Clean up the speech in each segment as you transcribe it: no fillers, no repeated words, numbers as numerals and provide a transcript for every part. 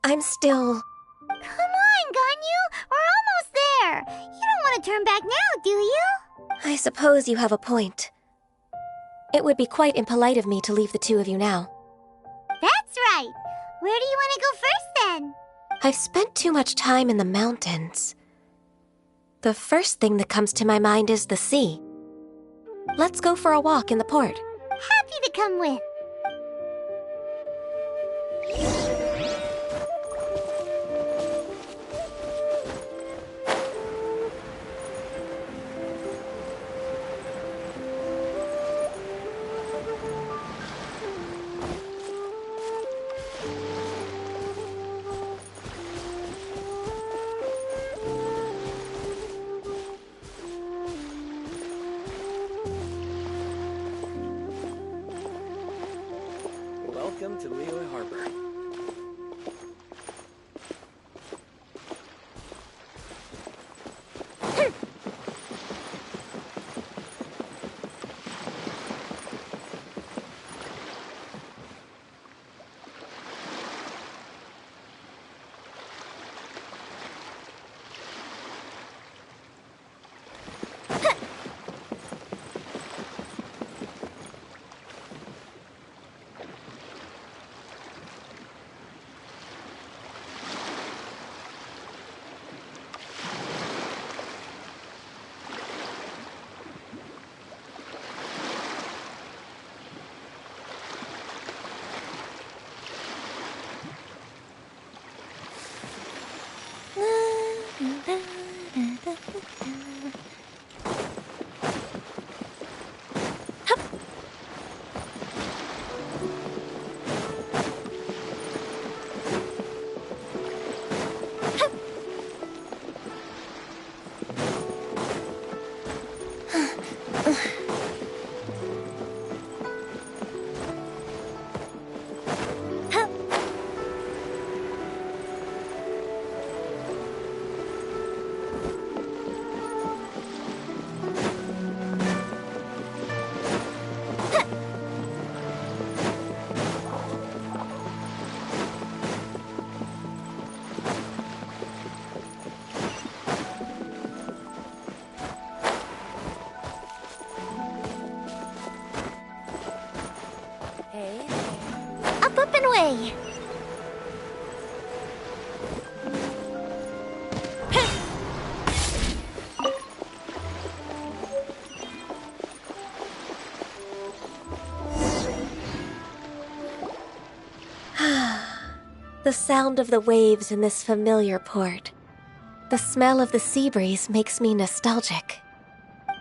I'm still... Come on, Ganyu! We're almost there! You don't want to turn back now, do you? I suppose you have a point. It would be quite impolite of me to leave the two of you now. That's right! Where do you want to go first, then? I've spent too much time in the mountains. The first thing that comes to my mind is the sea. Let's go for a walk in the port. Happy to come with. Welcome to Liyue Harbor. Up and away! The sound of the waves in this familiar port. The smell of the sea breeze makes me nostalgic.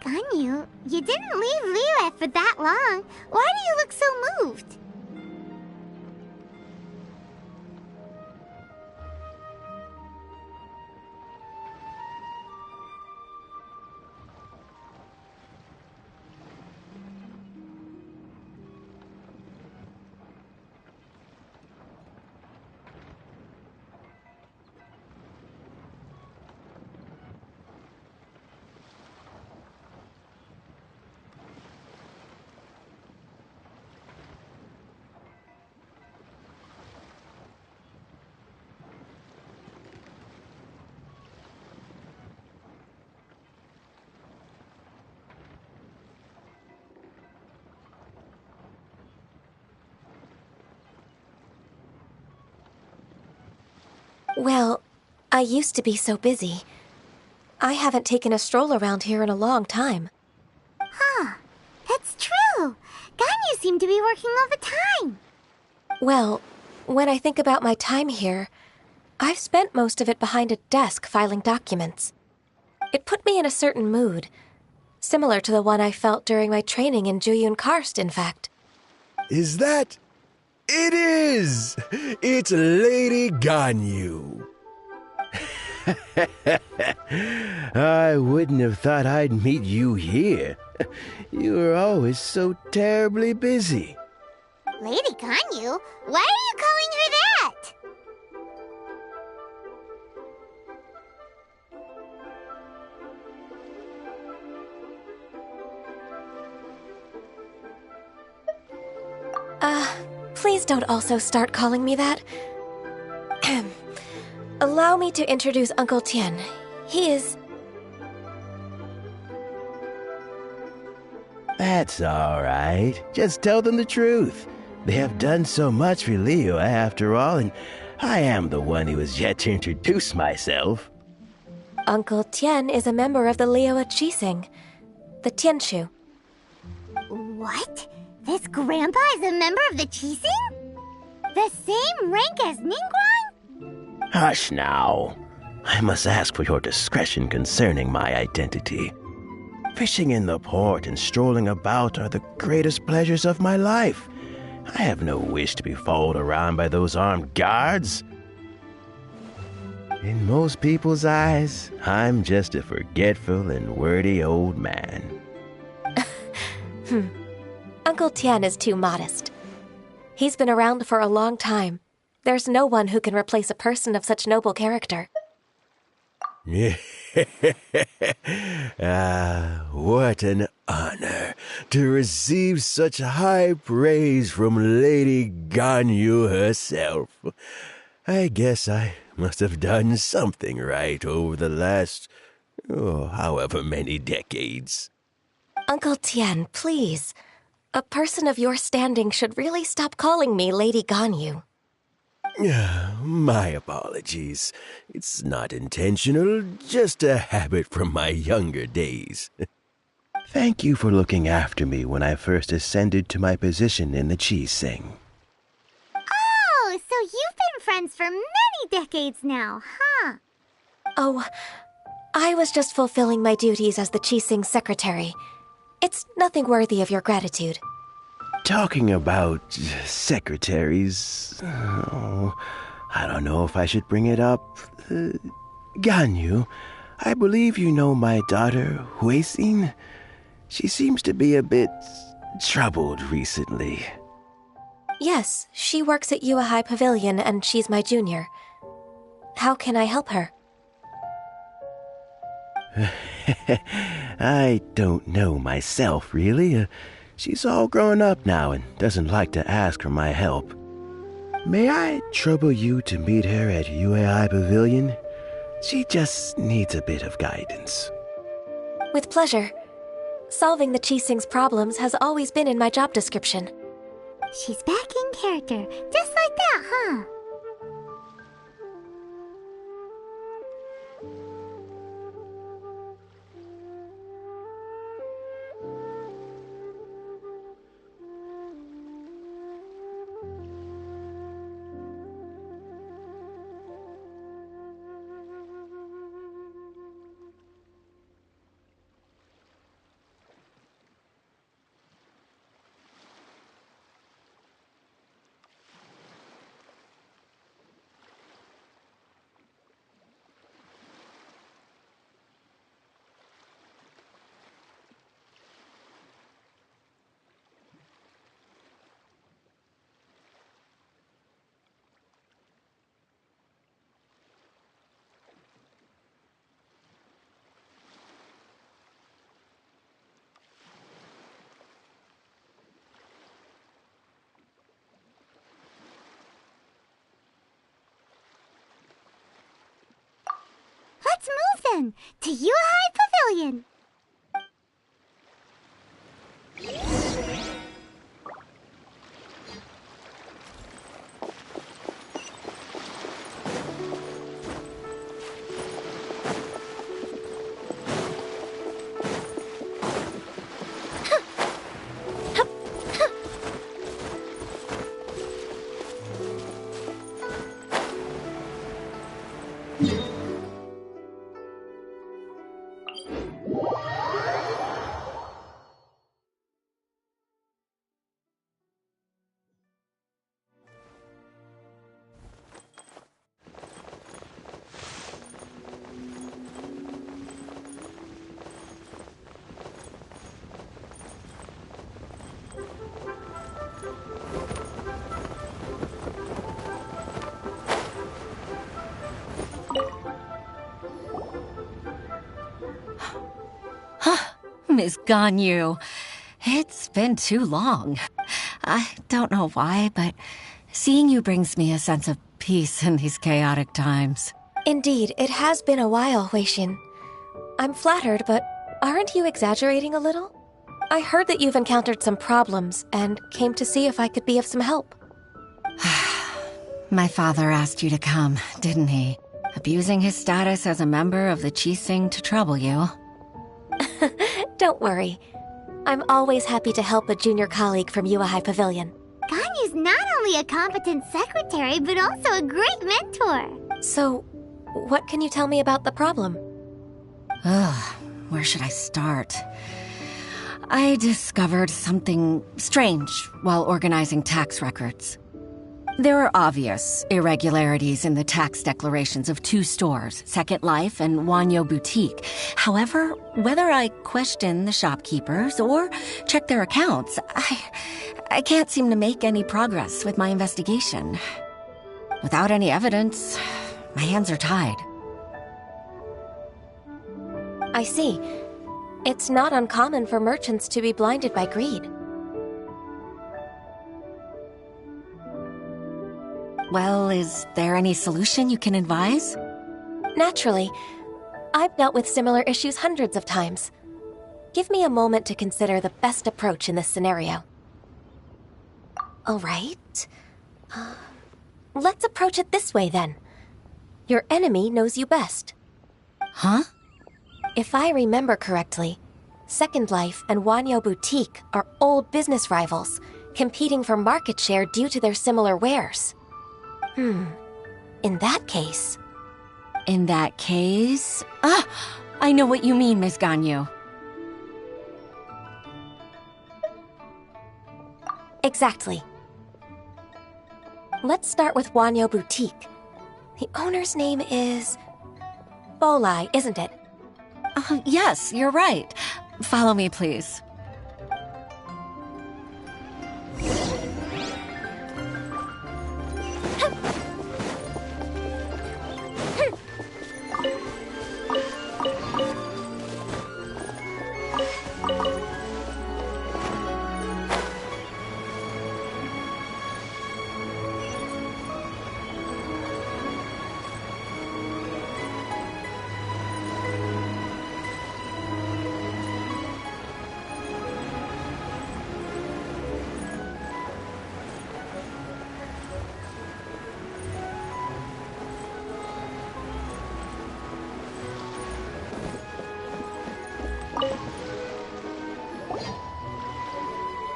Ganyu, you didn't leave Liyue for that long. Why do you look so moved? Well, I used to be so busy. I haven't taken a stroll around here in a long time. Huh, that's true. Ganyu seemed to be working all the time. Well, when I think about my time here, I've spent most of it behind a desk filing documents. It put me in a certain mood, similar to the one I felt during my training in Unicornis, in fact. Is that... It is! It's Lady Ganyu. I wouldn't have thought I'd meet you here. You were always so terribly busy. Lady Ganyu? Why are you calling her that? Please don't also start calling me that. Allow me to introduce Uncle Tian. He is... That's all right. Just tell them the truth. They have done so much for Leo after all, and I am the one who has yet to introduce myself. Uncle Tian is a member of the Liyue Qixing, the Tianshu. What? This grandpa is a member of the Qixing? The same rank as Ningguang? Hush now. I must ask for your discretion concerning my identity. Fishing in the port and strolling about are the greatest pleasures of my life. I have no wish to be followed around by those armed guards. In most people's eyes, I'm just a forgetful and wordy old man. Uncle Tian is too modest. He's been around for a long time. There's no one who can replace a person of such noble character. What an honor to receive such high praise from Lady Ganyu herself. I guess I must have done something right over the last, however many decades. Uncle Tian, please. A person of your standing should really stop calling me Lady Ganyu. My apologies. It's not intentional, just a habit from my younger days. Thank you for looking after me when I first ascended to my position in the Qixing. Oh, so you've been friends for many decades now, huh? Oh, I was just fulfilling my duties as the Qixing secretary. It's nothing worthy of your gratitude. Talking about secretaries, I don't know if I should bring it up. Ganyu, I believe you know my daughter, Huixin. She seems to be a bit troubled recently. Yes, she works at Yue High Pavilion and she's my junior. How can I help her? I don't know myself, really. She's all grown up now and doesn't like to ask for my help. May I trouble you to meet her at Yue High Pavilion? She just needs a bit of guidance. With pleasure. Solving the Qixing's problems has always been in my job description. She's back in character, just like that, huh? Let's move then, to Yue High Pavilion. Miss Ganyu, it's been too long. I don't know why, but seeing you brings me a sense of peace in these chaotic times. Indeed, it has been a while, Wei-Shin. I'm flattered, but aren't you exaggerating a little? I heard that you've encountered some problems and came to see if I could be of some help. My father asked you to come, didn't he? Abusing his status as a member of the Qixing to trouble you. Don't worry. I'm always happy to help a junior colleague from Yuehai Pavilion. Ganyu's not only a competent secretary, but also a great mentor. So, what can you tell me about the problem? Ugh, where should I start? I discovered something strange while organizing tax records. There are obvious irregularities in the tax declarations of 2 stores, Second Life and Wanyo Boutique. However, whether I question the shopkeepers or check their accounts, I can't seem to make any progress with my investigation. Without any evidence, my hands are tied. I see. It's not uncommon for merchants to be blinded by greed. Well, is there any solution you can advise? Naturally. I've dealt with similar issues hundreds of times. Give me a moment to consider the best approach in this scenario. All right. Let's approach it this way, then. Your enemy knows you best. Huh? If I remember correctly, Second Life and Wanyo Boutique are old business rivals, competing for market share due to their similar wares. In that case... In that case... I know what you mean, Miss Ganyu. Exactly. Let's start with Wanyo Boutique. The owner's name is... Bolai, isn't it? Yes, you're right. Follow me, please.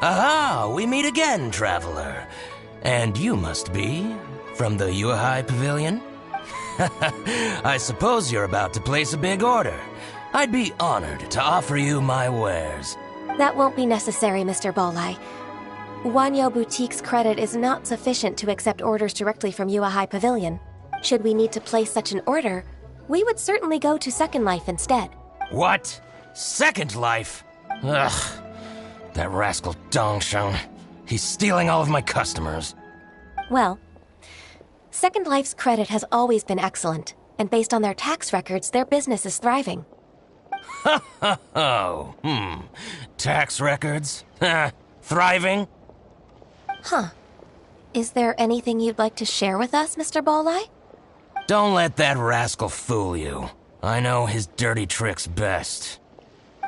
Aha! We meet again, traveler. And you must be from the Yuehai Pavilion? I suppose you're about to place a big order. I'd be honored to offer you my wares. That won't be necessary, Mr. Bolai. Wanyo Boutique's credit is not sufficient to accept orders directly from Yuehai Pavilion. Should we need to place such an order, we would certainly go to Second Life instead. What? Second Life? Ugh. That rascal Dongsheng. He's stealing all of my customers. Well, Second Life's credit has always been excellent, and based on their tax records, their business is thriving. Tax records? Thriving? Huh. Is there anything you'd like to share with us, Mr. Bolai? Don't let that rascal fool you. I know his dirty tricks best.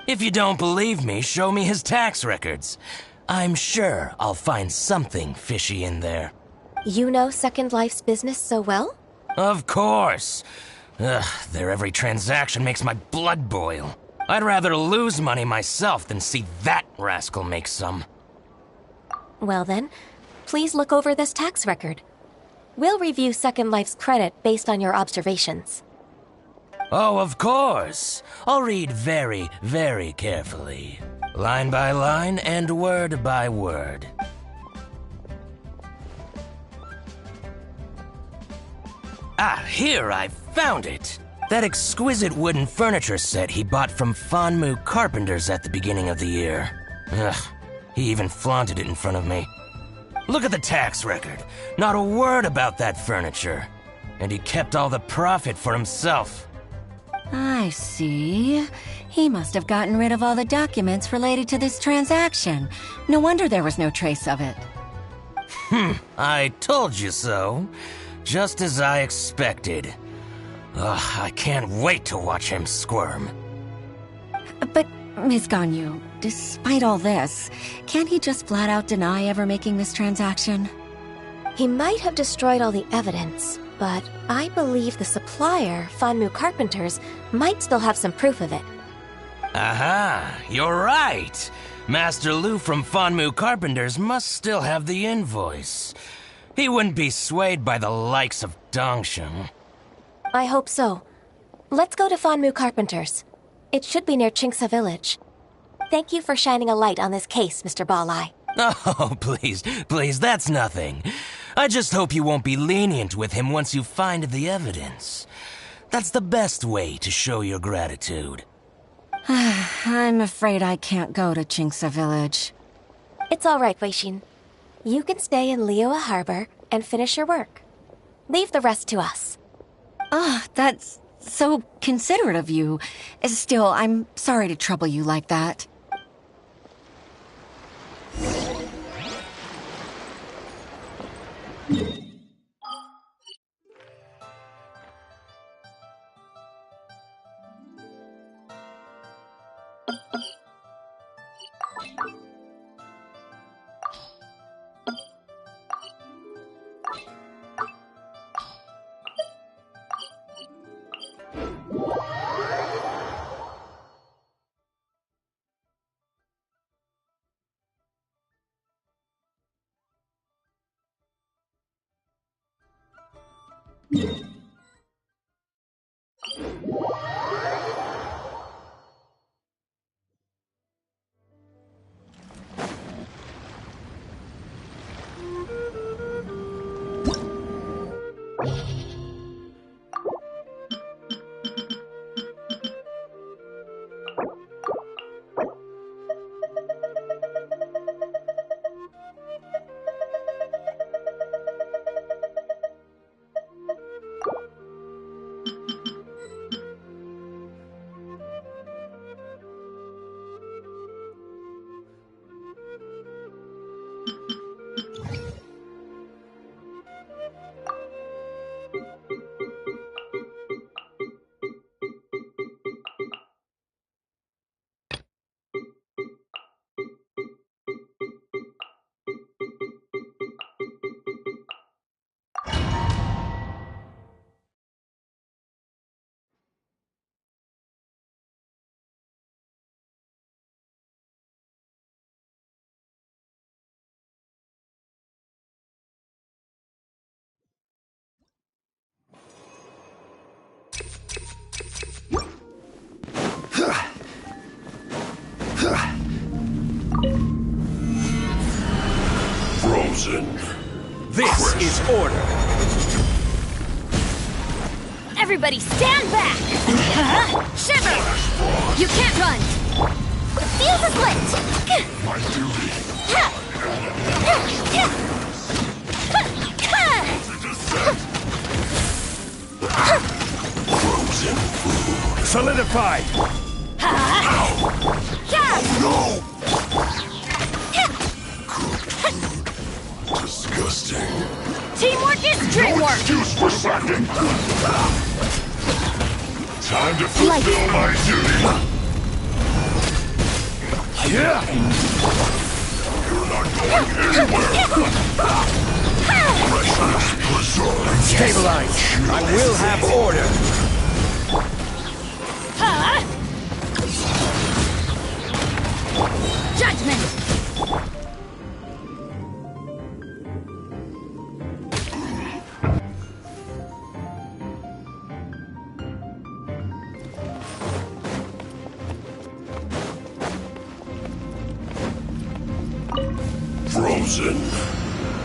If you don't believe me, show me his tax records. I'm sure I'll find something fishy in there. You know Second Life's business so well? Of course. Ugh, their every transaction makes my blood boil. I'd rather lose money myself than see that rascal make some. Well then, please look over this tax record. We'll review Second Life's credit based on your observations. Oh, of course. I'll read very, very carefully. Line by line and word by word. Ah, here, I found it. That exquisite wooden furniture set he bought from Fanmu Carpenters at the beginning of the year. Ugh, he even flaunted it in front of me. Look at the tax record. Not a word about that furniture. And he kept all the profit for himself. I see. He must have gotten rid of all the documents related to this transaction. No wonder there was no trace of it. I told you so. Just as I expected. Ugh, I can't wait to watch him squirm. But, Ms. Ganyu, despite all this, can't he just flat out deny ever making this transaction? He might have destroyed all the evidence, but I believe the supplier, Fanmu Carpenters, might still have some proof of it. Aha, you're right. Master Lu from Fanmu Carpenters must still have the invoice. He wouldn't be swayed by the likes of Dongsheng. I hope so. Let's go to Fanmu Carpenters. It should be near Chingsa Village. Thank you for shining a light on this case, Mr. Balai. Oh, please, that's nothing. I just hope you won't be lenient with him once you find the evidence. That's the best way to show your gratitude. I'm afraid I can't go to Chingsa Village. It's all right, Weishin. You can stay in Liyue Harbor and finish your work. Leave the rest to us. That's so considerate of you. Still, I'm sorry to trouble you like that. Frozen. This is order. Everybody stand back! Shiver! You can't run! The field is lit! My duty. Frozen food. Solidified. No! Disgusting. Teamwork is dreamwork! Excuse for slacking. Time to fulfill my duty. Yeah. You're not going anywhere. Freshness preserved. Stabilize. I will have order. Judgment! Frozen.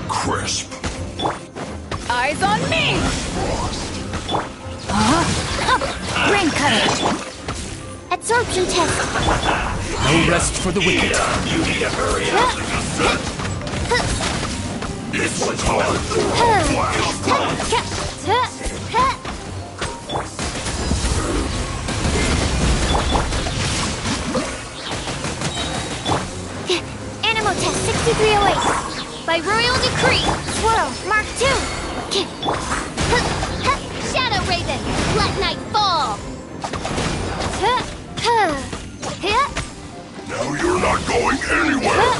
Crisp. Eyes on me! Brain cutter! Absorption test! No rest for the wicked. You need to hurry up. It's time for a flash. Animal test 6308. By royal decree. Swirl, Mark 2. Shadow Ray Frozen! Let night fall! Now you're not going anywhere!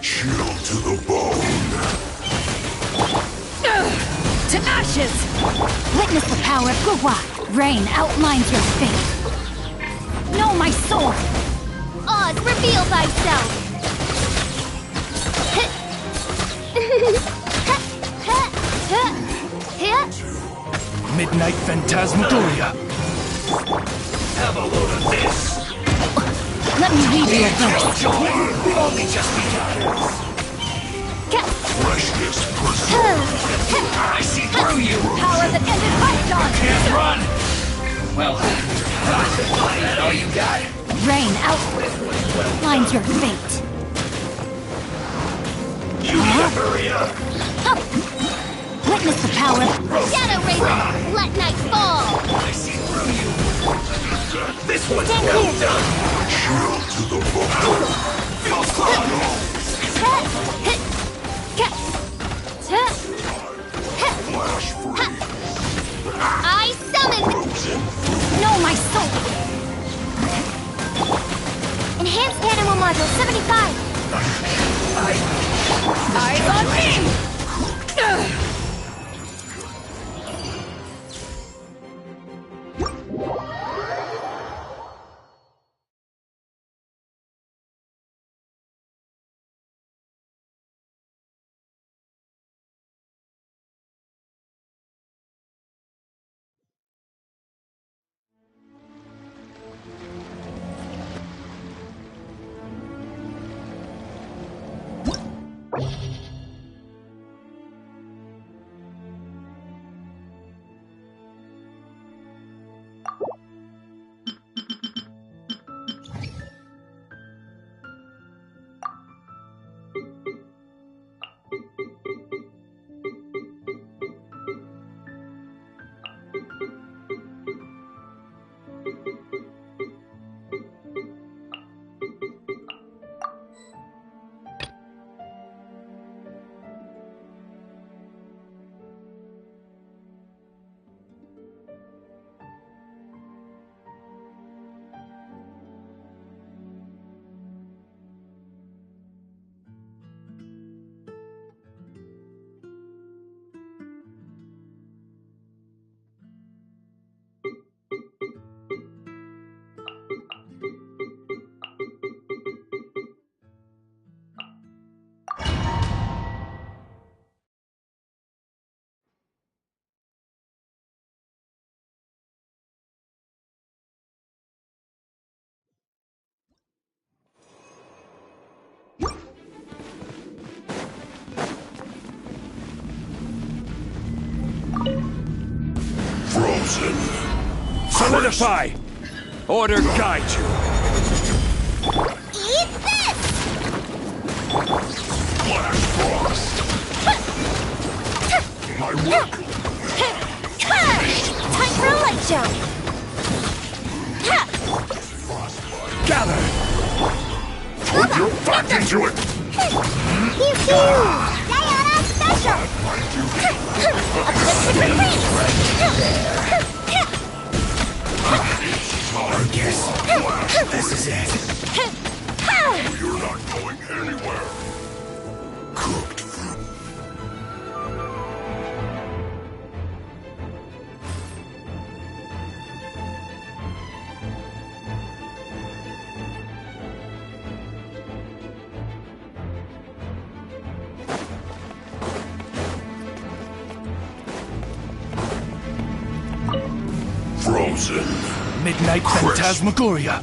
Chill to the bone. To ashes! Witness the power of Gugwa. Rain outlines your fate. Know my sword! Oz, reveal thyself! Midnight Phantasmagoria. Have a load of this! Let me read you a verse. We've only just begun. Freshness preserved. I see through you! Power that ended Python! Can't run! Well, that all you got? Rain outlines your fate. You need to hurry up! Witness the power of Shadow Raven! Let night fall! I see through you! This one's Stand well clear. done! Chill to the bone! Feels close! Flash free! I summon Frozen! Know my soul! Enhanced Animal Module 75! Eyes on me! Frozen! Solidify! Order guide you. Eat this! Flash frost! My work! Time for a light show! Gather! Put your back into it! Pew pew! Diana Special! Uplifted Retreat! I guess this is it. You're not going anywhere. Cooked fruit. Frozen. Midnight Phantasmagoria.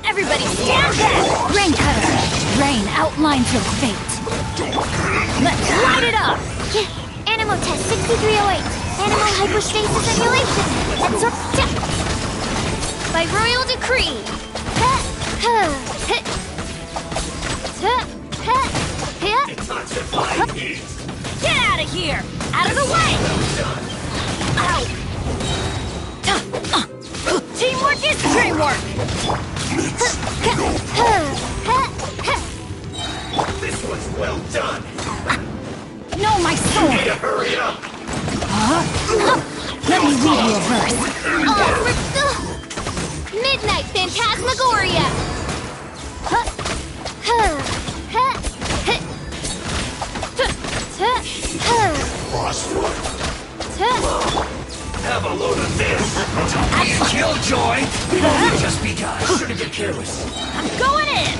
Everybody stand back! Rain Cutter! Rain outlines your fate. Let's light it up! Animal Test 6308. Animal Hyperstasis Simulation. By royal decree. Get out of here! Out of the way! Ow! Teamwork is dreamwork! This one's well done. Know my sword! Hurry up! Let me read you a verse. Midnight Phantasmagoria! Have a load of this! Don't be a killjoy! We've only just begun! Shouldn't get careless! I'm going in!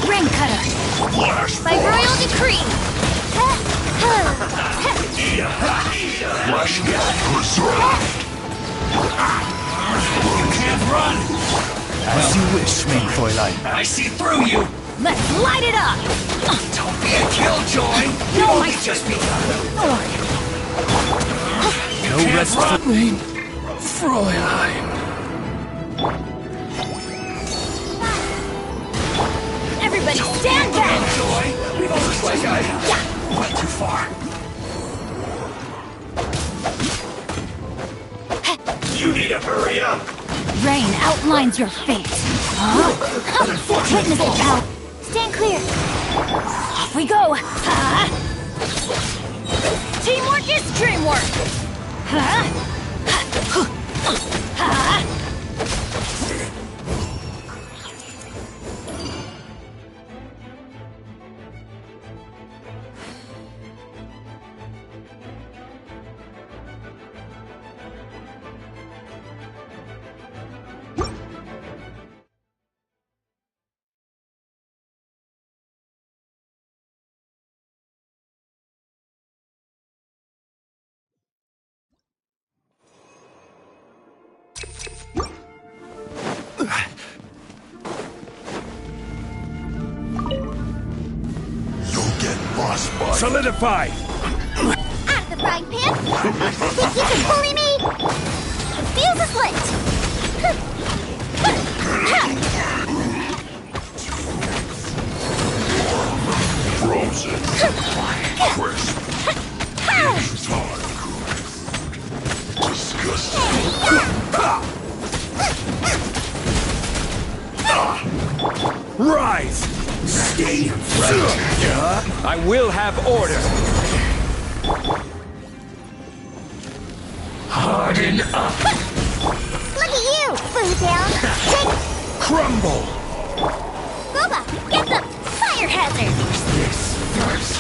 Rain Cutter! By royal decree! Flash get preserved. You can't run! As you wish, main Fräulein. I see through you! Let's light it up! Don't be a killjoy! We've only just begun! No rest for main Fräulein. Everybody stand back! Killjoy! We've only just begun! Went too far. You need to hurry up! Rain outlines your fate. Witness the power. Stand clear. Off we go. Teamwork is dreamwork. You'll get boss by. Solidify! Out of the frying pan. Think you can bully me? Feel the split. Frozen. Crisp. Time. Disgusting. Rise! Stay front. I will have order. Harden up. Look at you, Foodtown. Take Crumble. Boba. Get them. Fire hazard. This first.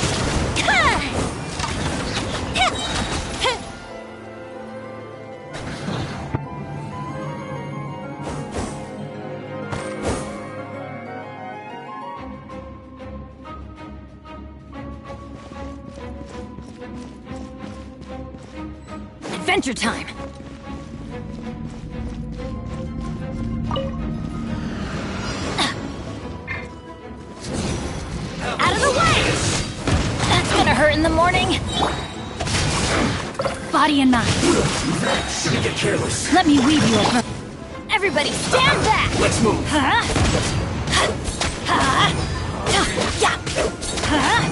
Adventure time. Out of the way! That's gonna hurt in the morning. Body and mind. Shouldn't get careless. Let me weave you a verse. Everybody stand back! Let's move. Huh? Huh? Yeah. Huh?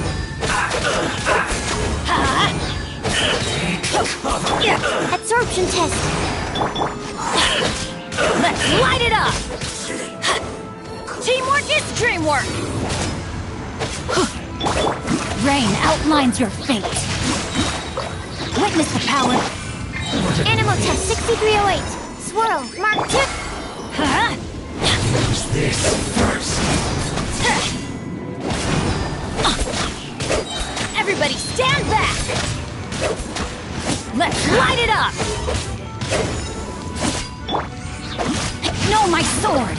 Absorption test. Let's light it up. Teamwork is dreamwork. Rain outlines your fate. Witness the power. Animal test 6308. Swirl, Mark 2. Huh? Use this first. Everybody stand back! Let's light it up! No, my sword!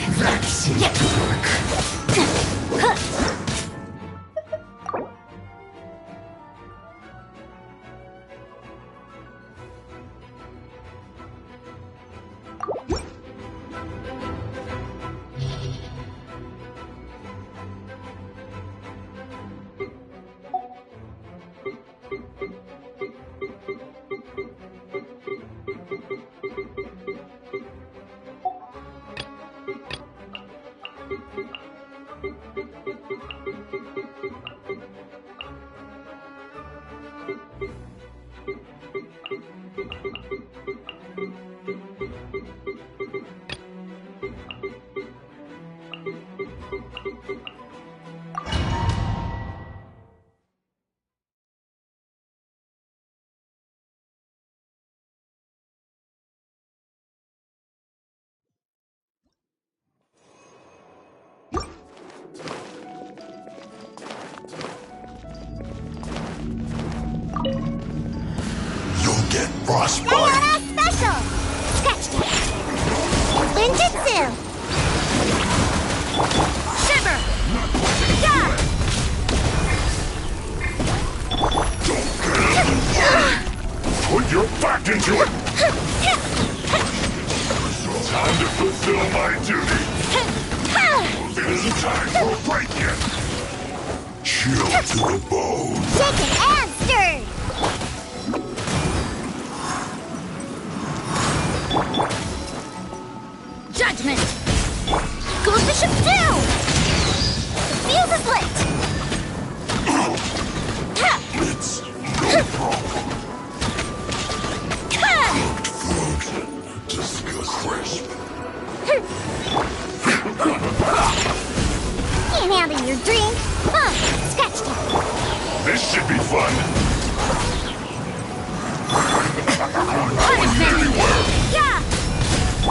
frostbite. Sayonara special! Scratch tap! Ninjutsu! Shiver! Yeah! Put your back into it! Time to fulfill my duty! It is time for a break-in! Chill to the bone! Shaken and stirred! Judgment! Goes the ship down! The fuse is lit! It's no problem. Frozen, disgust crisp. Can't handle your drink! Scratch tap! This should be fun. Punishment! Anywhere. Yeah!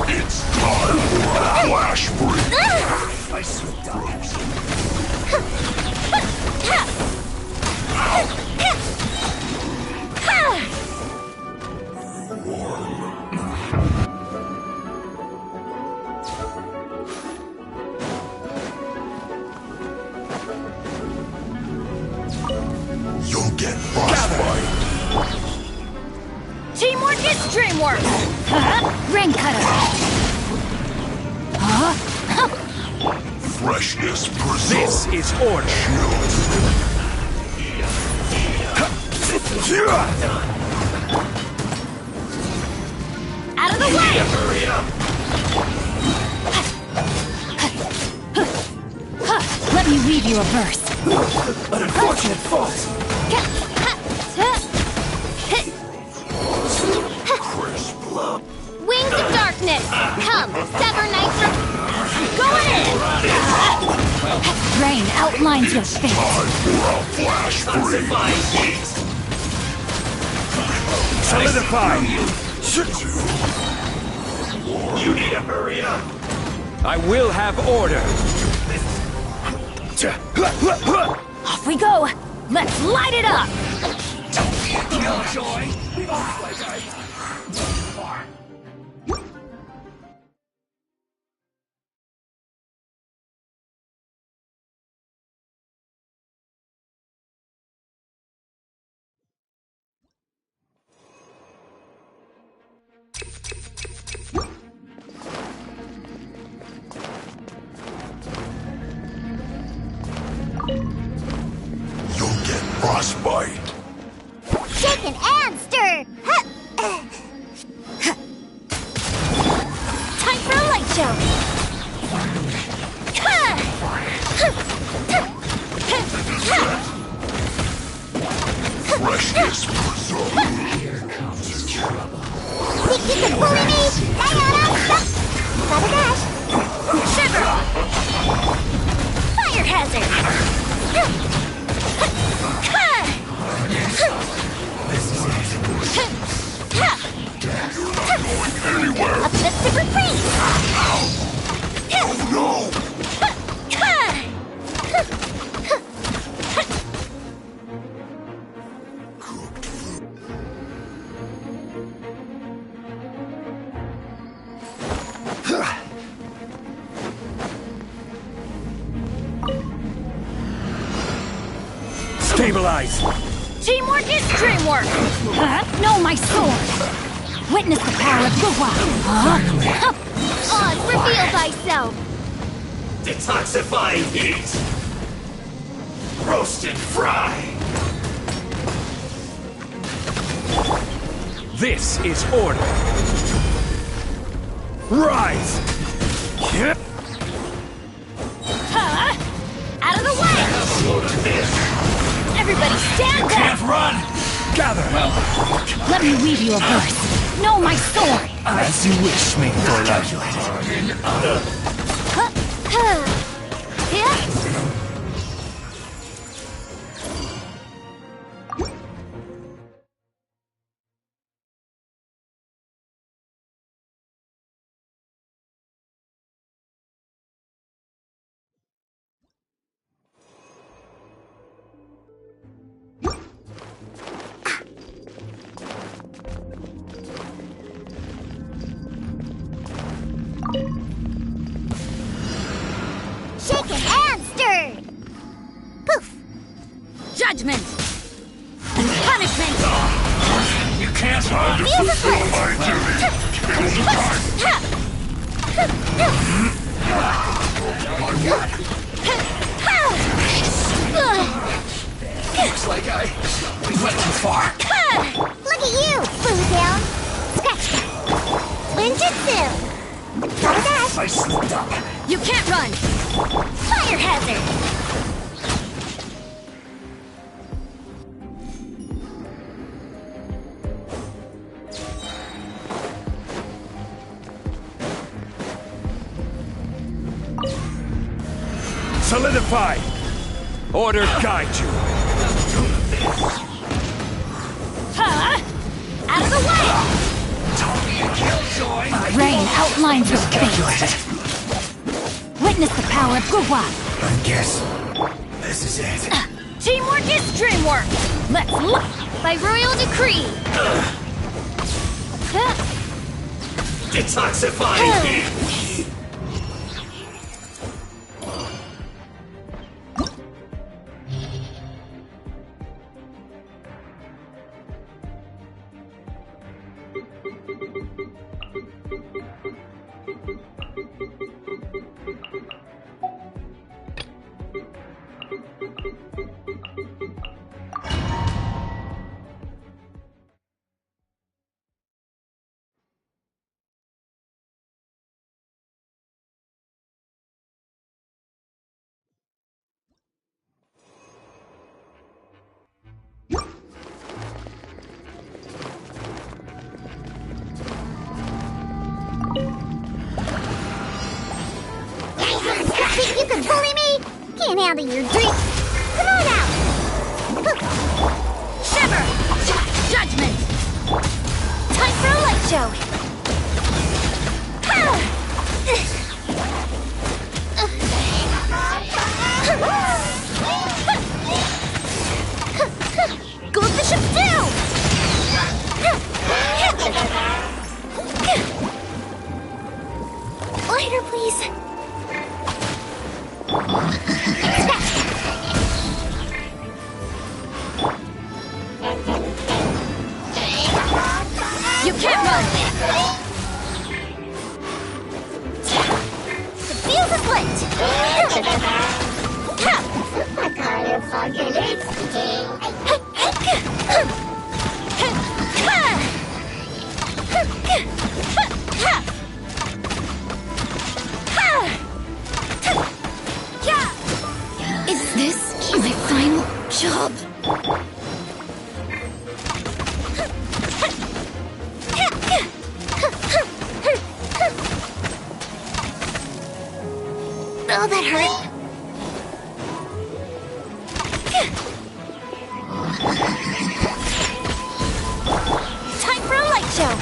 It's time for a flash break. I so die. You'll get frostbite. Teamwork is dreamwork! Ring cutter! Freshness preserved. This is order. Out of the way! Hurry up. Let me read you a verse. An unfortunate fault. Crisp. Wings of darkness! Come, sever nitro... Going in! Rain outlines your fate. Time for a flash break. Solidify. You need to hurry up. I will have order. Off we go! Let's light it up! Killjoy. You'll get frostbite. Shaken and stirred! Time for a light show! Freshness preserved. Here comes trouble. Think you can bully me? Sayonara! Gotta dash! Shiver! Fire hazard! Anywhere. Up the super freeze! Oh no! Cooked food. Stabilize. Teamwork is dreamwork! Know my sword! Witness the power of Gugwa! Oz, reveal thyself! Detoxifying heat. Roast and fry. This is order. Rise. Yep. Out of the way! Everybody stand down! Can't run. Gather. Let me weave you a verse. Know my sword! As you wish, me Judgment! Punishment! You can't run! Feel the Fulfill foot! my duty! It is time! Looks like we went too far. Look at you, Blue Down! Scratch that! Ninjutsu! Double dash! I slipped up. You can't run! Fire hazard! Solidify! Order guide you! Out of the way! Killjoy! Rain outlines your fate. Calculated. Witness the power of Gugwa. I guess this is it. Teamwork is dreamwork. Let's look by royal decree. Detoxifying me! Think you can bully me? Can't handle your drink. Come on out. Shiver. Judgment. Time for a light show. Goldfish's down. Lighter, please. You can't run! The field is lit! Is this my final job? Oh, that hurt. Time for a light show.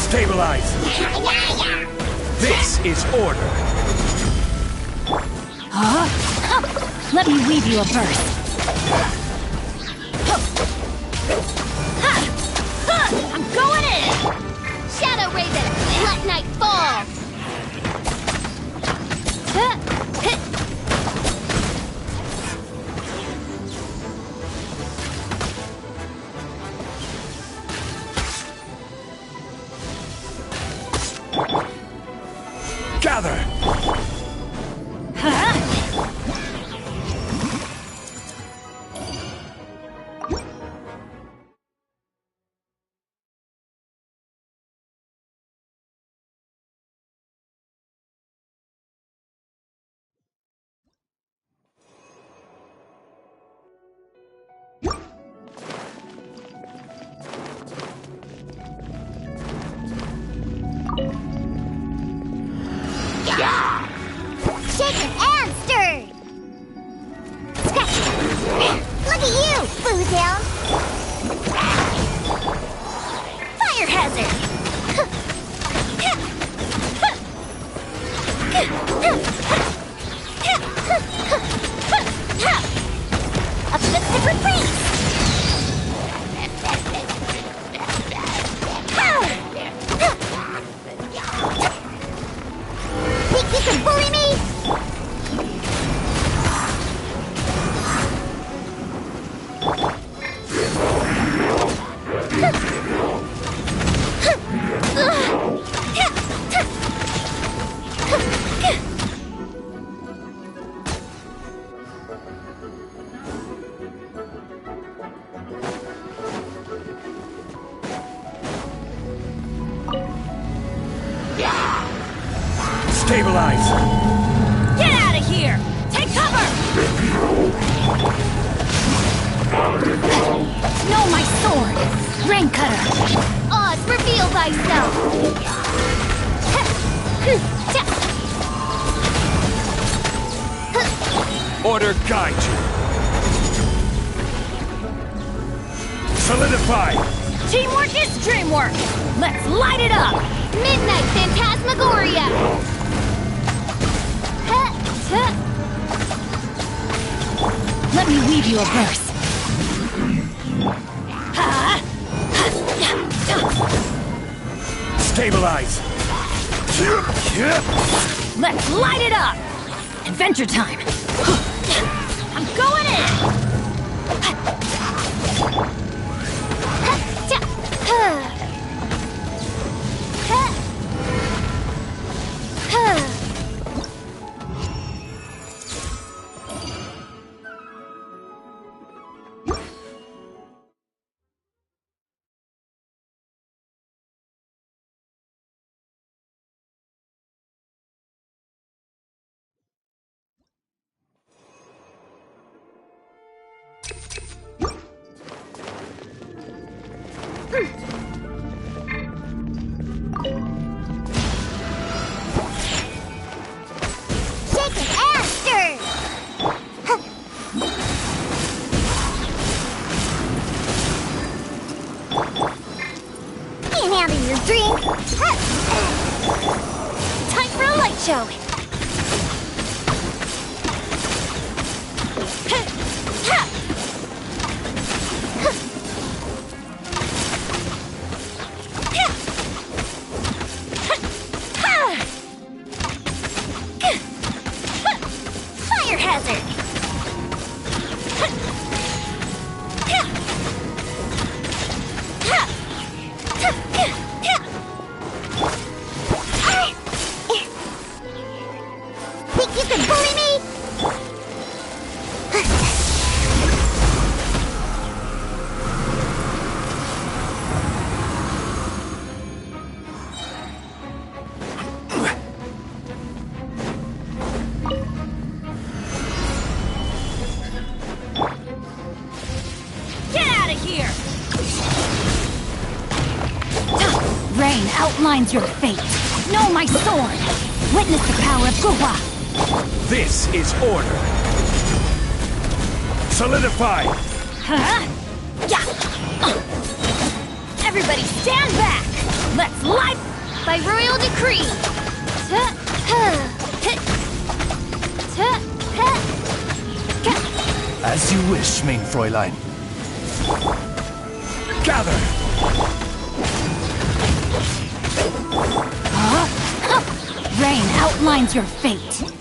Stabilize! This is order! Let me weave you a verse. I'm going in! Shadow Raven, let night fall! Gather! Shaken and stirred! Scratch! Look at you, Boozound! Fire hazard! Uplifted retreat! Think you can bully me? Stabilize! Get out of here! Take cover! Know my sword! Rain cutter! Oz, reveal thyself! Order guide you. Solidify! Teamwork is dreamwork! Let's light it up! Midnight Phantasmagoria! Let me weave you a verse. Stabilize! Let's light it up! Adventure time! I'm going in! Your drink. Time for a light show. Fire hazard. Think you can bully me? Get out of here! Rain outlines your fate. Know my sword. Witness the power of Guhua. This is order. Solidify! Huh? Yeah. Everybody stand back. Let's light by royal decree. As you wish, main Fräulein. Gather! Rain outlines your fate.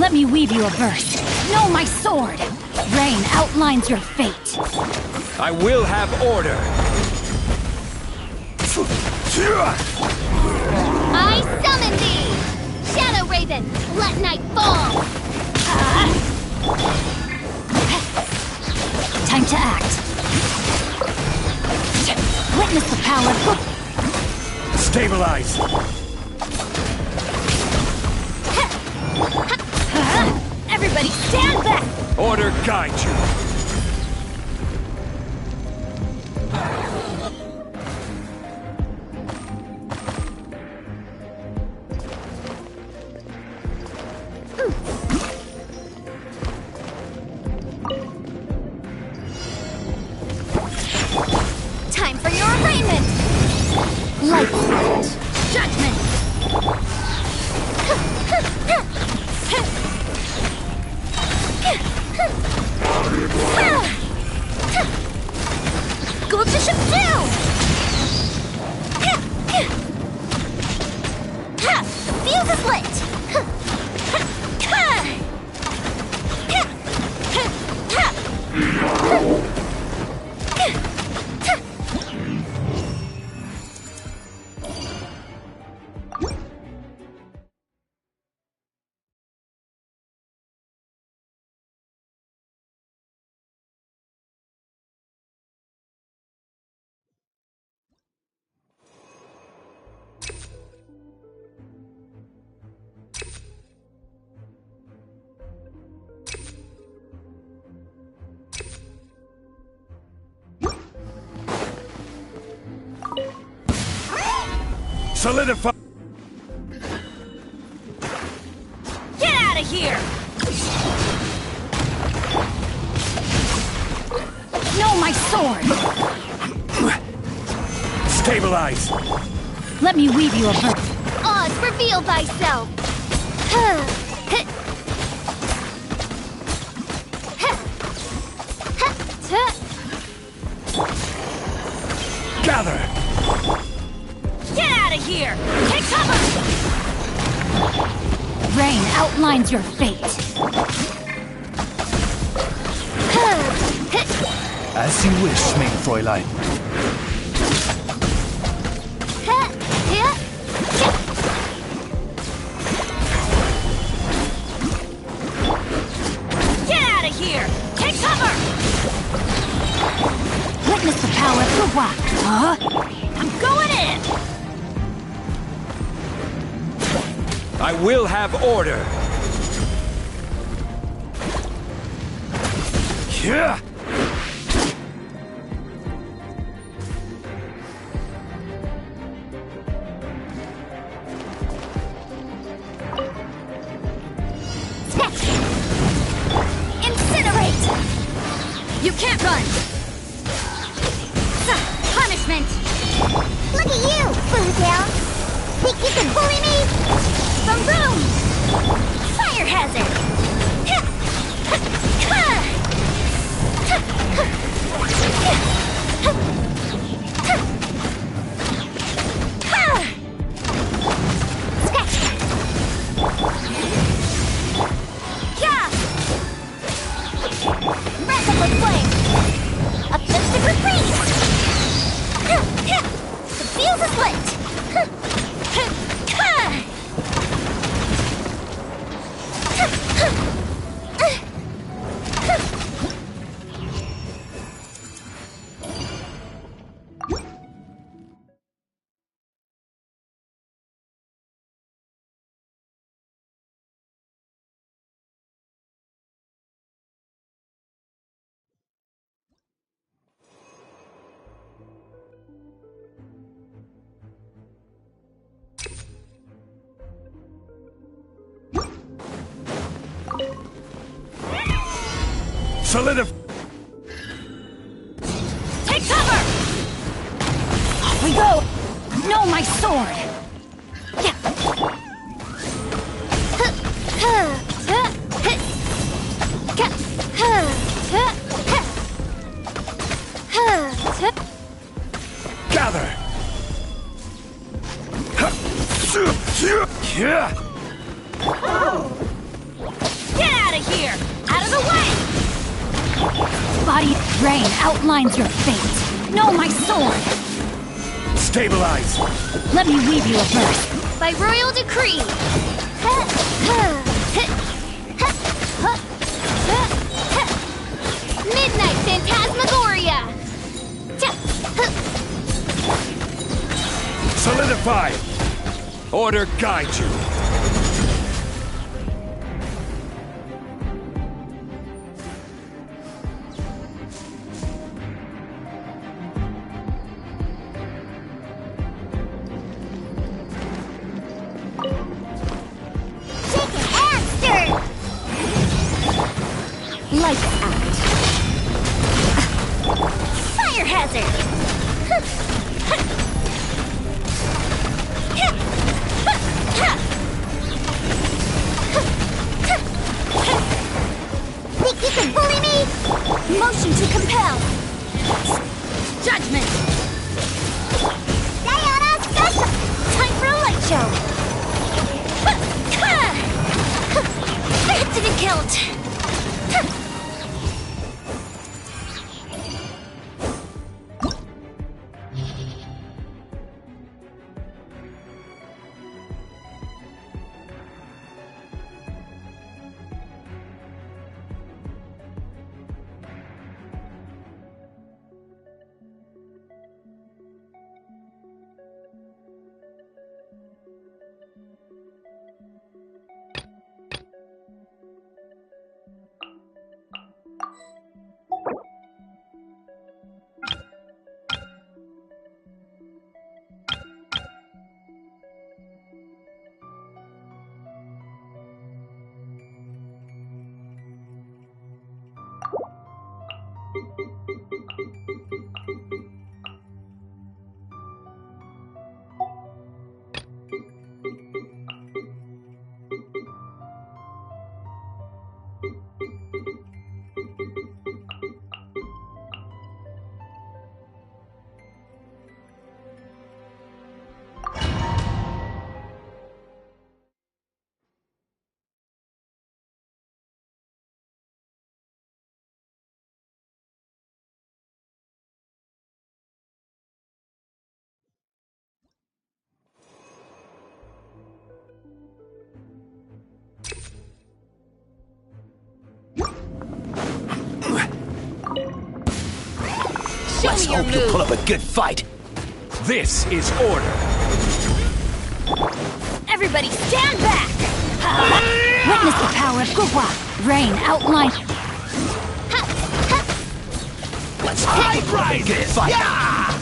Let me weave you a verse. Know my sword. Rain outlines your fate. I will have order. I summon thee! Shadow Raven, let night fall! Time to act. Witness the power. Stabilize. Everybody stand back! Order guide you. Time for your arraignment! Light judgment! Go to ship down! The fuse is lit! Solidify. Get out of here! Know my sword! Stabilize. Let me weave you a verse. Oz, reveal thyself! Gather. Get out of here! Take cover! Rain outlines your fate. As you wish, main Fräulein. Get out of here! Take cover! Witness the power of the rock. Huh? I'm going in! I will have order. Yeah. Incinerate! You can't run! Punishment! Look at you, Boomtail! Think you can bully me? The room! Fire hazard! Rapid flame! Objective retreat! The fuse is lit! Solidify. Take cover! Off we go! Know my sword! Gather. Yeah. Body rain outlines your fate. Know my sword. Stabilize! Let me weave you a verse. By royal decree. Midnight Phantasmagoria. Solidify! Order guide you. Life act. Fire hazard. Think you can bully me? Motion to compel. Judgment. Sayonara special. Time for a light show. That didn't count. Let's hope you pull up a good fight. This is order. Everybody stand back! Witness the power of Gugwa. Rain outline. Let's hide right good fight. Yeah!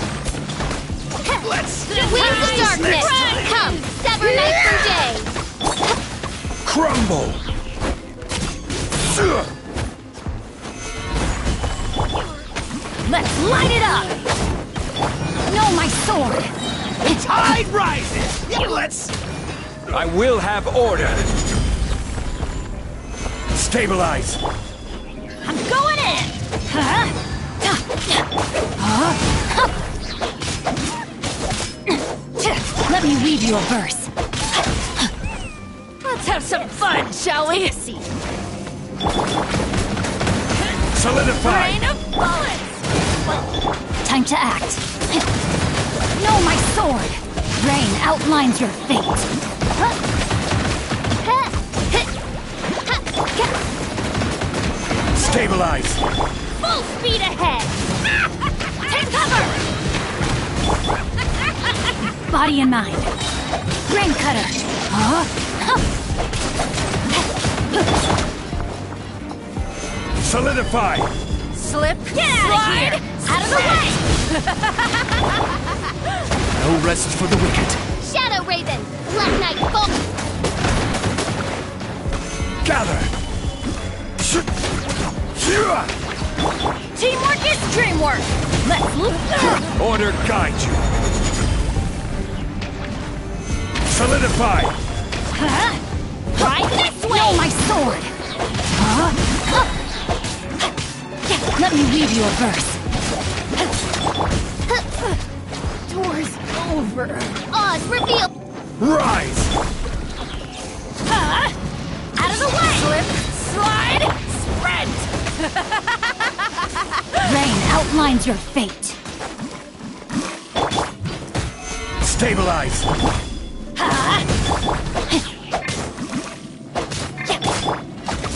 Let's wings of darkness. Come, sever night from day. Crumble! Let's light it up. Know my sword. The tide rises. Yeah, let's. I will have order. Stabilize! I'm going in. Let me weave you a verse. Let's have some fun, shall we? Solidify! Rain of bullets! Time to act. Know my sword. Rain outlines your fate. Stabilize! Full speed ahead! Take cover! Body and mind. Rain cutter. Solidify! Slip. Get out of here! Out of the way! No rest for the wicked. Shadow Raven! Black Knight Bolt! Gather! Teamwork is dreamwork! Let's Order guide you. Solidify! right this way! Know my sword! Let me read you a verse. Doors over. Oz revealed. Rise! Out of the way! Slip, slide, sprint! outlines your fate. Stabilize!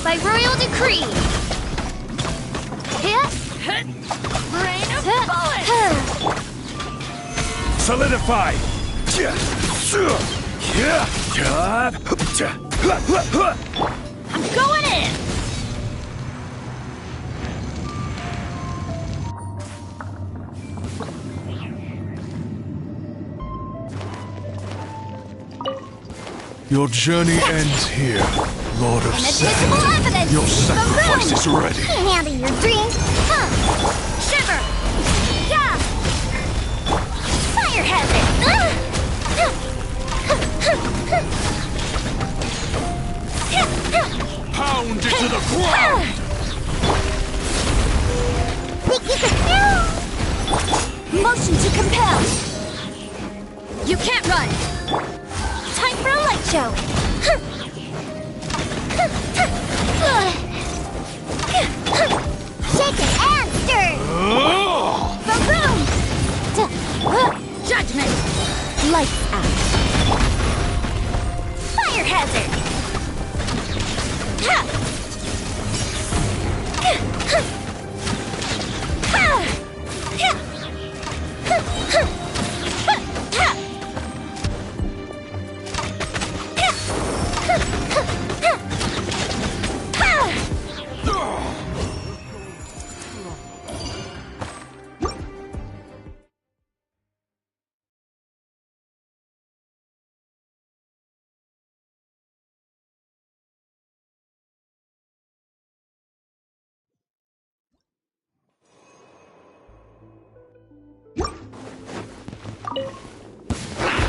By royal decree. Rain of bullets! Solidify! I'm going in! Your journey ends here, Lord of Inadmissible Sand. evidence! Your sacrifice is ready. Can't handle your dreams! Huh! Shiver! Yeah! Fire hazard! Pound it to the ground! Think you could... Motion to compel! You can't run! Time for a light show! Shaken and stirred! Boom! Judgment! Lights out! Fire hazard!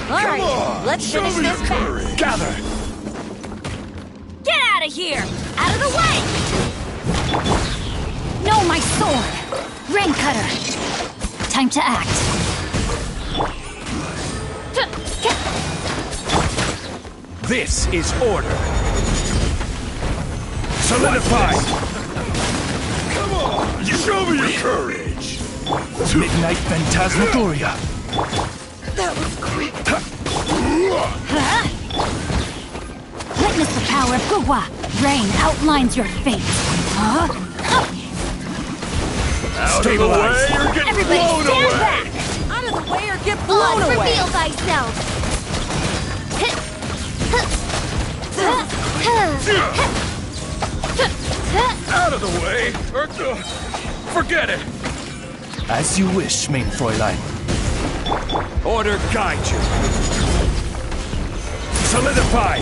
Alright, let's finish this back. Gather! Get out of here! Out of the way! No, my sword! Rain cutter! Time to act. This is order. Solidify! Come on! Show me your courage! Midnight Phantasmagoria! That was quick. Witness the power of Gugwa. Rain outlines your fate. Stabilize! Everybody stand back! Out of the way or get blown away! Reveal thyself! Out of the way! Forget it! As you wish, mein Fräulein. Order guide you. Solidify!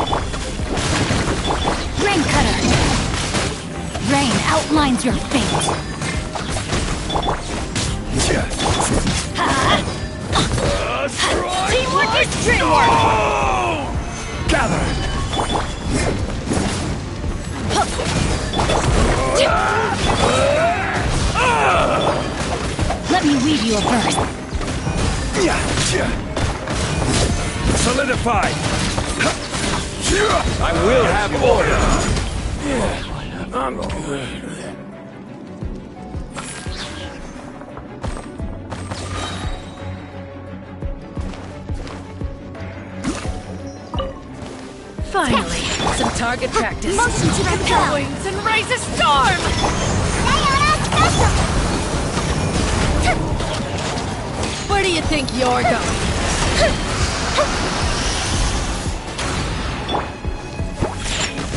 Rain cutter! Rain outlines your fate. Teamwork is dreamwork! Gather! Let me weave you a verse. Solidify! I will have order! I'm good. Finally, some target practice. Motion to repel. Wings and raise a storm! Diana special! Where do you think you're going?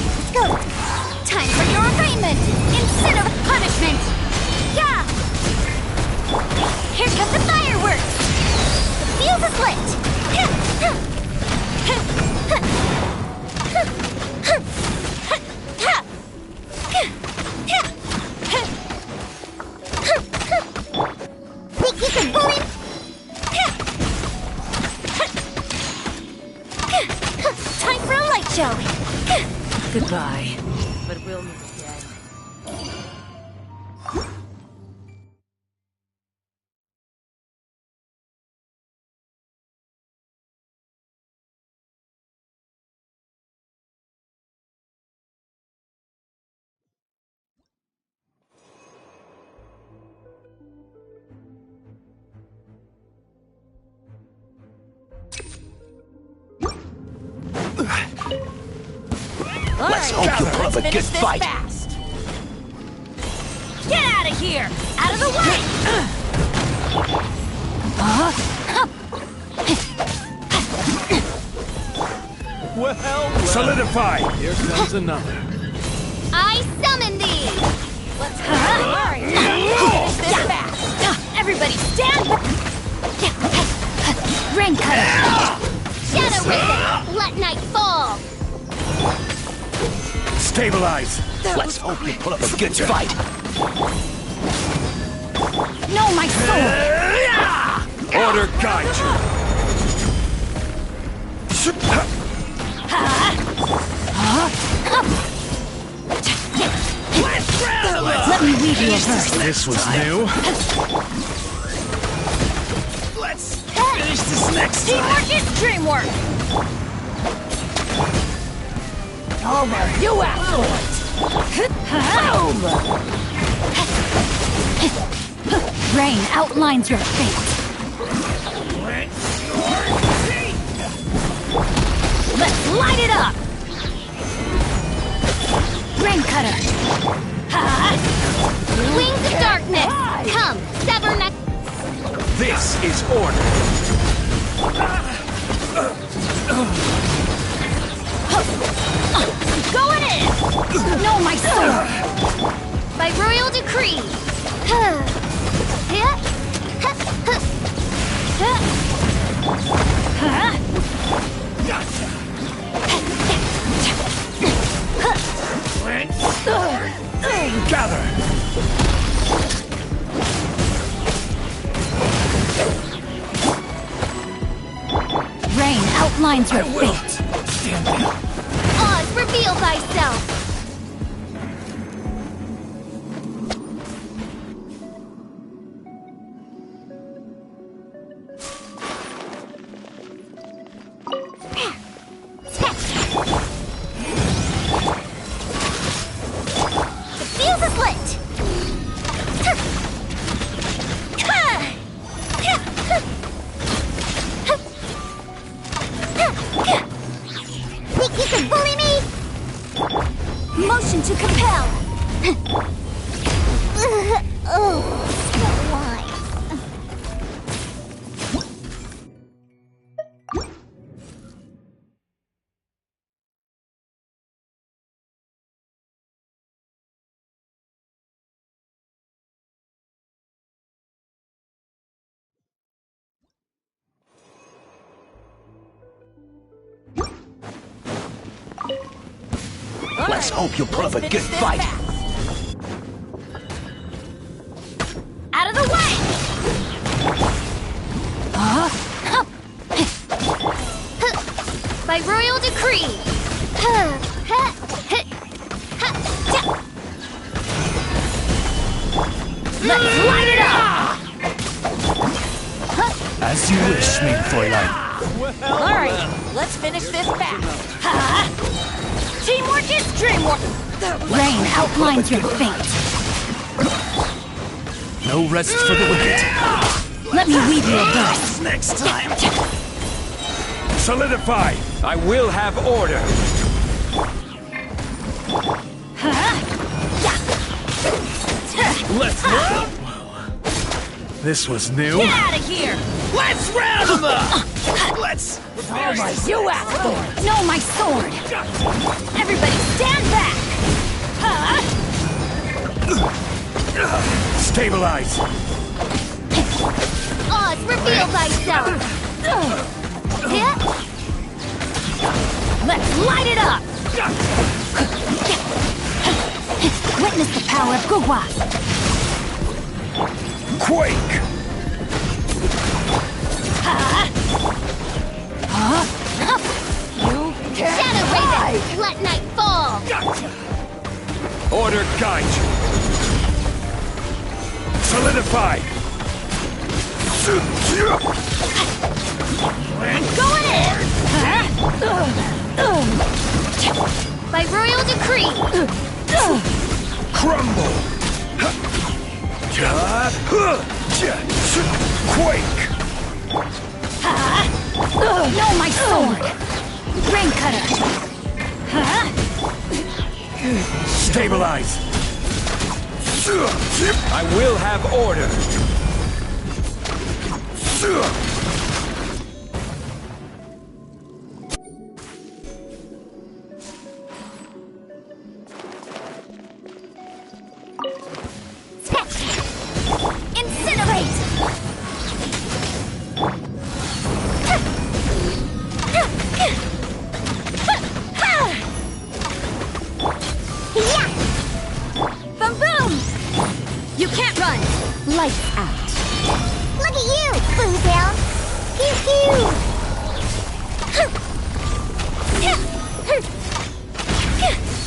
Let's go! Time for your arraignment! Instead of punishment! Yeah! Here come the fireworks! The fuse is lit! Think you can bully? Time for a light show! Goodbye. But we'll meet again. hope you put up a good fight. Fast. Get out of here! Out of the way! Well, solidify. Here comes another. I summon thee! Let's go. Finish this fast! Everybody stand back! Rain cutter! Shadow Raven! Let night fall! Stabilize. Let's hope you put up a good fight. No, my soul! Order guide you. Let me read you a verse. This was new. Let's finish this next time. Teamwork is dreamwork! Over, you asked for it! Boom! Rain outlines your fate. Let's light it up! Rain cutter! Wings of darkness! Come, sever neck! This is order. Going in! No, my sword! By royal decree! Gather. Rain outlines your Will. fate. Stand down. Oz, reveal thyself! The fuse is lit! Think you can bully me? Motion to compel! Oh, so wise. Let's hope you put up a good fight. Out of the way! By royal decree! Let's light it up! As you wish, mein Fräulein. Alright, let's finish this fast. Teamwork is dreamwork! Rain outlines your fate. No rest for the wicked. Let me weave you a verse. Next time. Solidify. I will have order. Let's round. This was new. Get out of here! Let's round them up. Let's finish You asked for it! No, my sword! Everybody stand back! Stabilize. Oz, reveal thyself! Let's light it up! Witness the power of Gugwa! Quake. Shadow Raven, let night fall! Order guide you. Solidify. Going in! By royal decree! Crumble. Quake. No, my sword! Rain cutter! Stabilize! I will have order! Incinerate! Yeah! Boom boom! You can't run! Lights out. Look at you, Boomtown! Pew pew!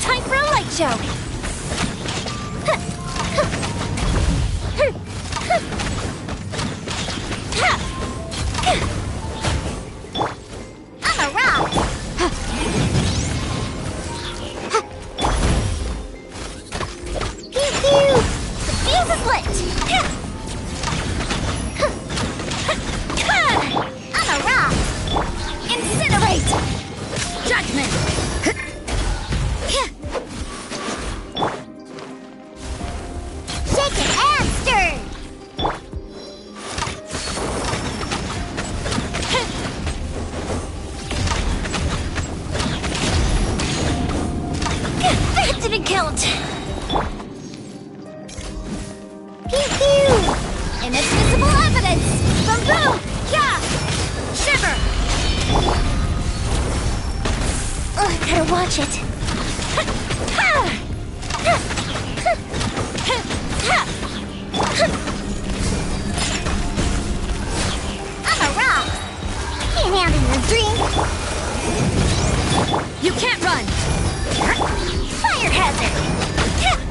Time for a light show! I'm a rock! Pew pew! The fuse is lit! I'm a rock! Incinerate! Judgment! Shake it and stir! That didn't count! Pew pew! Inadmissible evidence! Boom boom! Yeah! Shiver! Oh, I gotta watch it. I'm a rock! Can't handle your drink! You can't run! Fire hazard!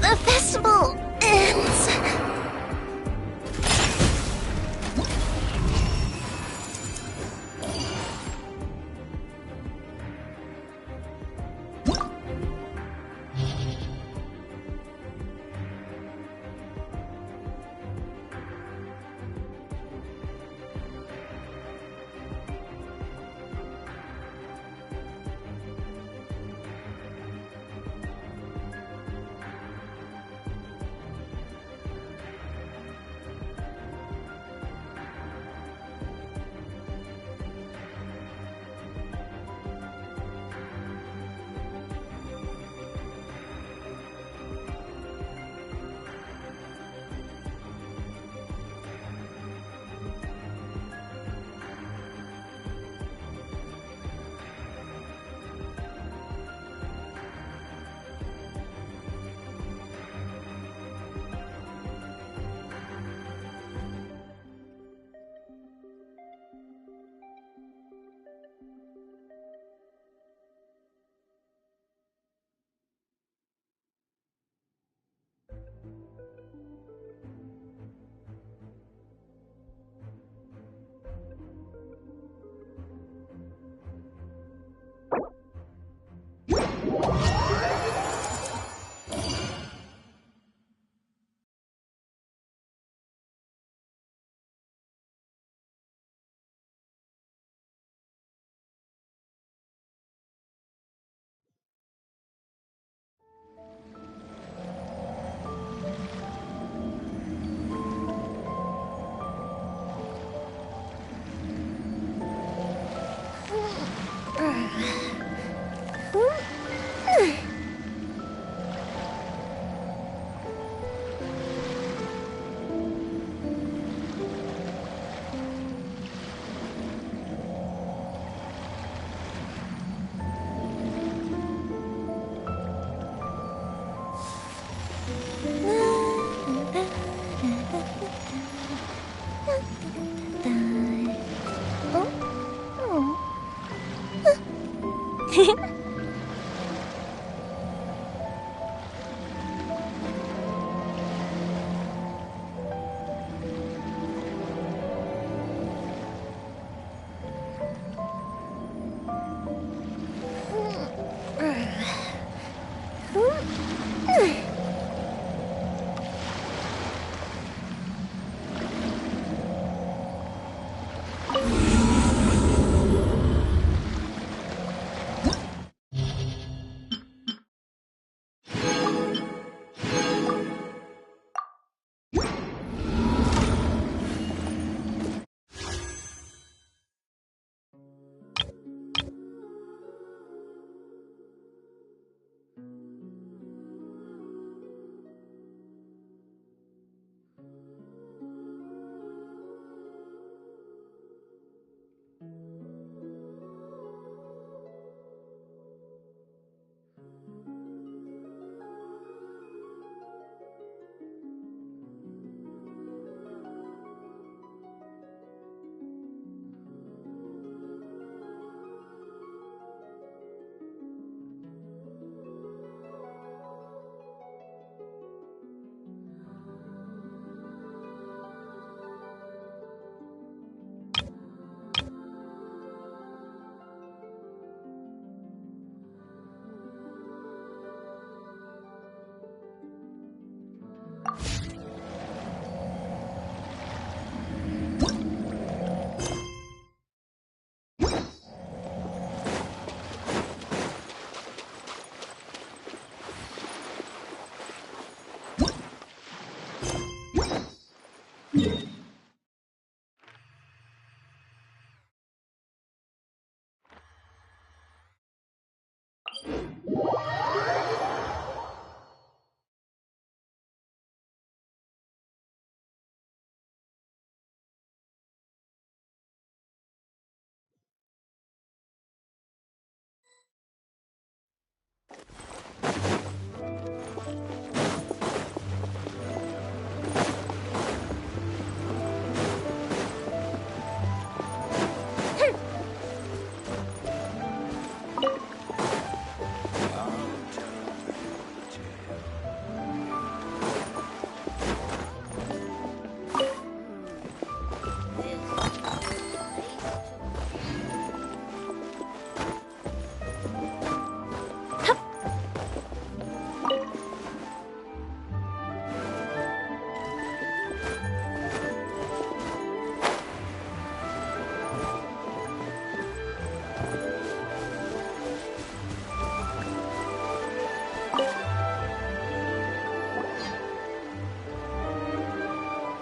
The festival ends!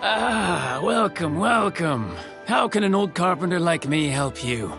Ah, welcome, welcome. How can an old carpenter like me help you?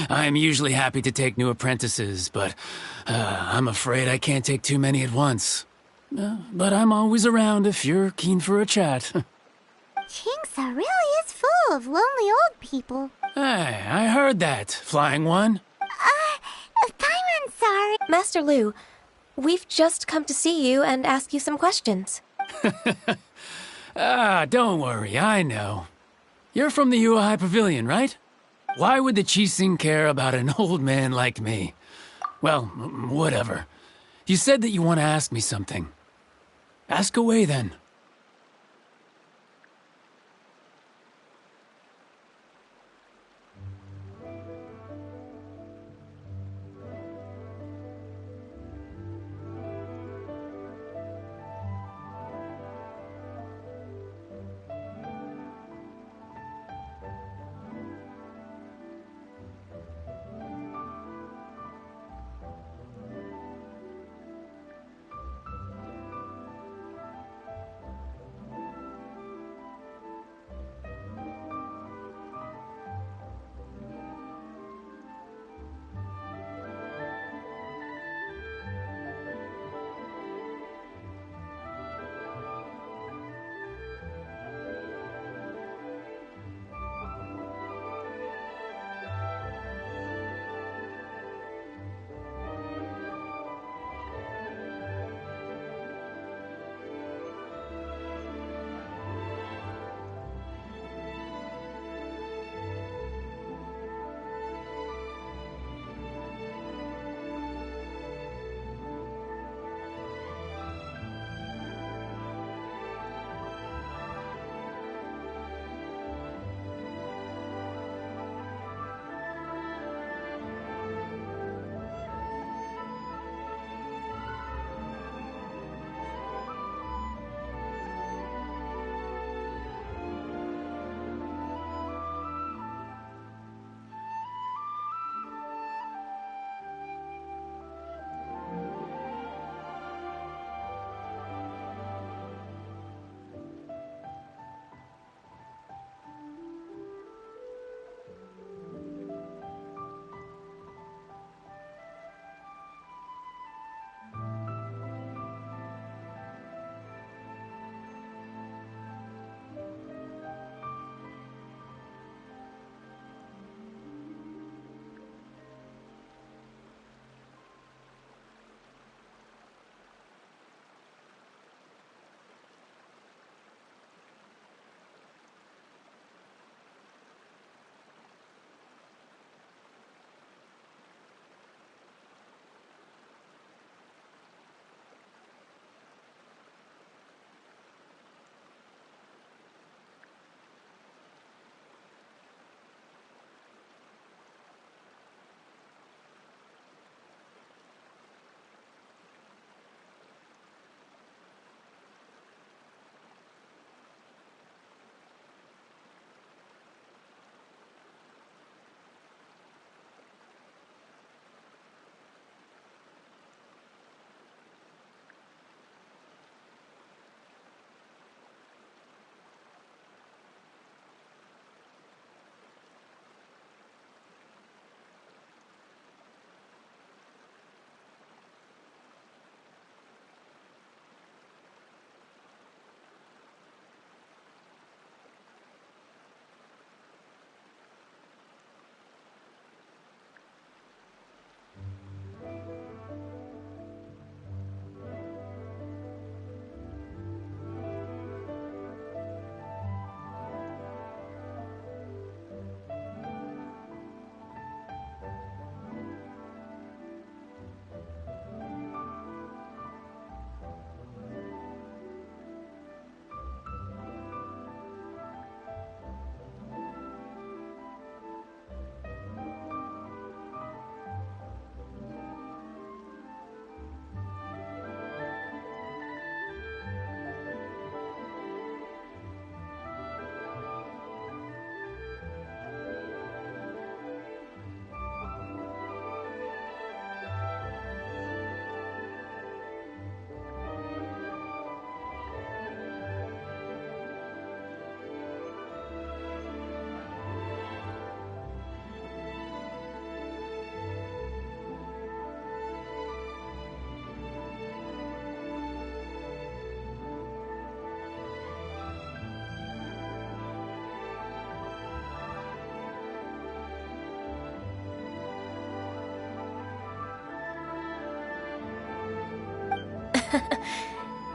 I'm usually happy to take new apprentices, but I'm afraid I can't take too many at once. But I'm always around if you're keen for a chat. Chingsa really is full of lonely old people. Hey, I heard that, Flying One. Paimon's sorry. Master Lu, we've just come to see you and ask you some questions. Don't worry, I know. You're from the Yuehai Pavilion, right? Why would the Qixing care about an old man like me? Well, whatever. You said that you want to ask me something. Ask away, then.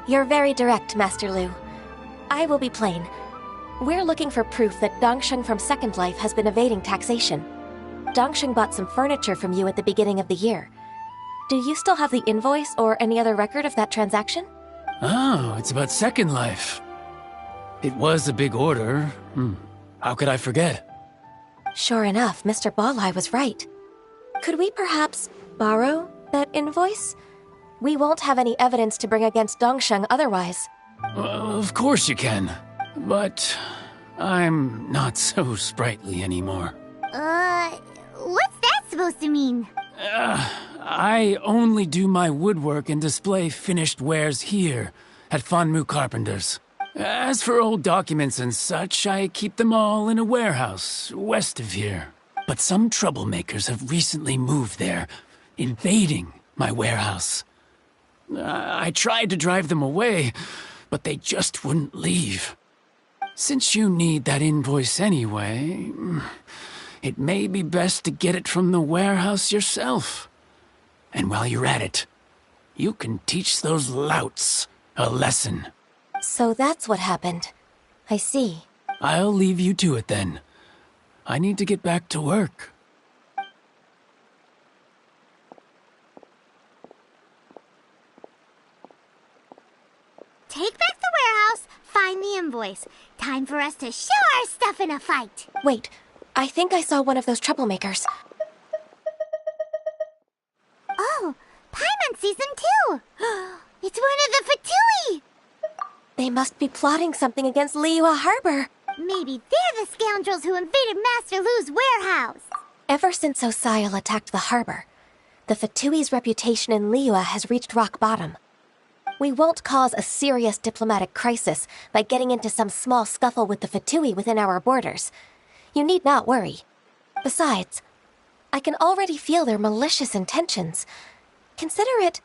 You're very direct, Master Lu. I will be plain. We're looking for proof that Dongsheng from Second Life has been evading taxation. Dongsheng bought some furniture from you at the beginning of the year. Do you still have the invoice or any other record of that transaction? Oh, it's about Second Life. It was a big order. How could I forget? Sure enough, Mr. Balai was right. Could we perhaps borrow that invoice? We won't have any evidence to bring against Dongsheng otherwise. Of course you can. But I'm not so sprightly anymore. What's that supposed to mean? I only do my woodwork and display finished wares here at Fanmu Carpenters. As for old documents and such, I keep them all in a warehouse west of here. But some troublemakers have recently moved there, invading my warehouse. I tried to drive them away, but they just wouldn't leave. Since you need that invoice anyway, it may be best to get it from the warehouse yourself. And while you're at it, you can teach those louts a lesson. So that's what happened. I see. I'll leave you to it then. I need to get back to work. Take back the warehouse, find the invoice. Time for us to show our stuff in a fight. Wait, I think I saw one of those troublemakers. Oh, Paimon sees them too. It's one of the Fatui. They must be plotting something against Liyue Harbor. Maybe they're the scoundrels who invaded Master Lu's warehouse. Ever since Osial attacked the harbor, the Fatui's reputation in Liyue has reached rock bottom. We won't cause a serious diplomatic crisis by getting into some small scuffle with the Fatui within our borders. You need not worry. Besides, I can already feel their malicious intentions. Consider it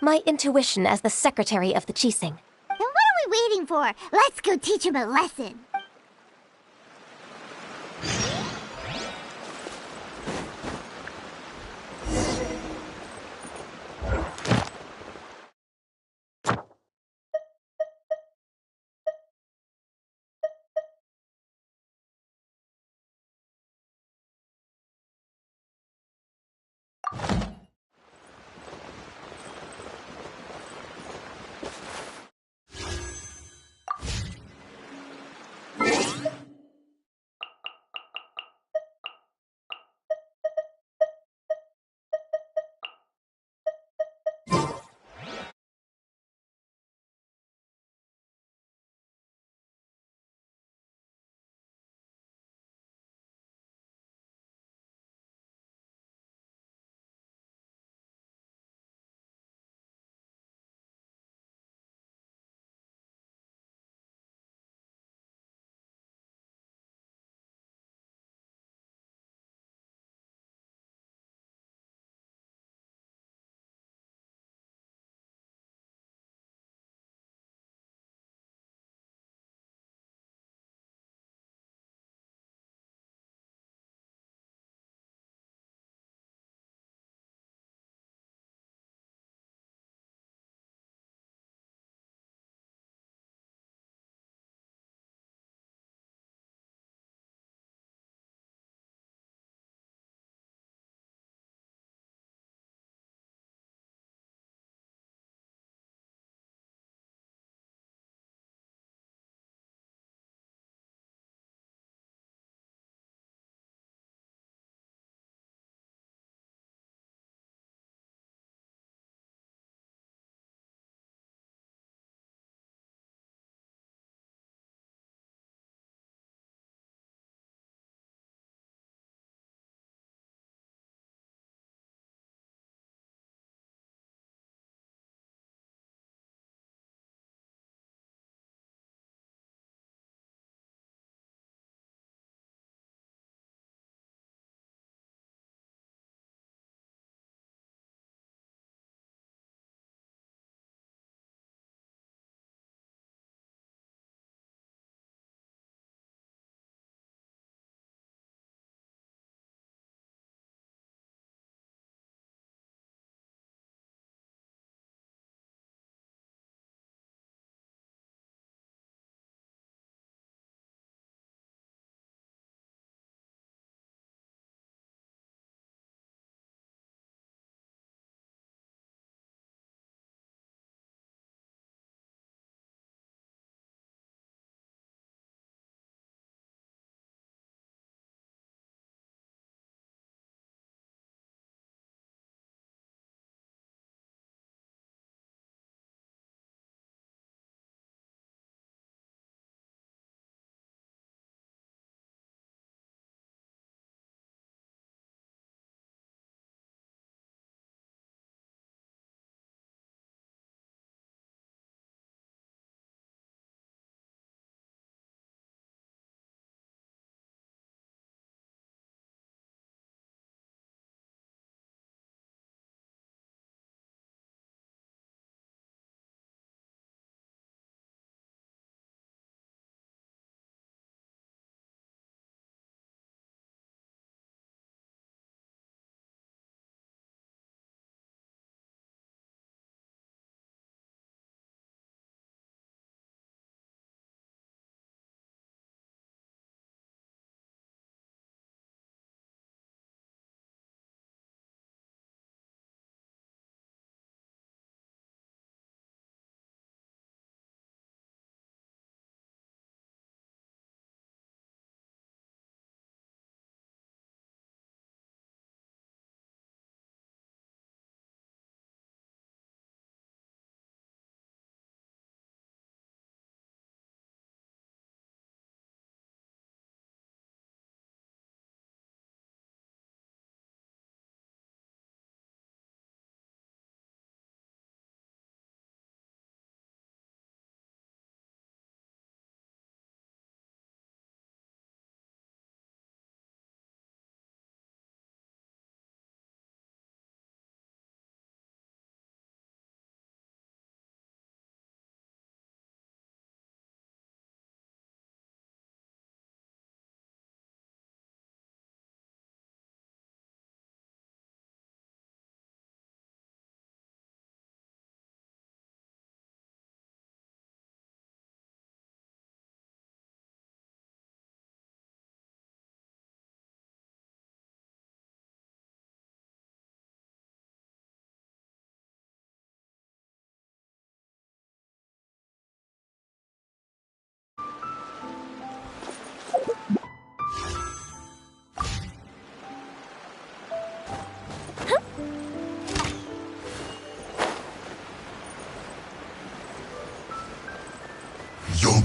my intuition as the secretary of the Qixing. Then what are we waiting for? Let's go teach him a lesson.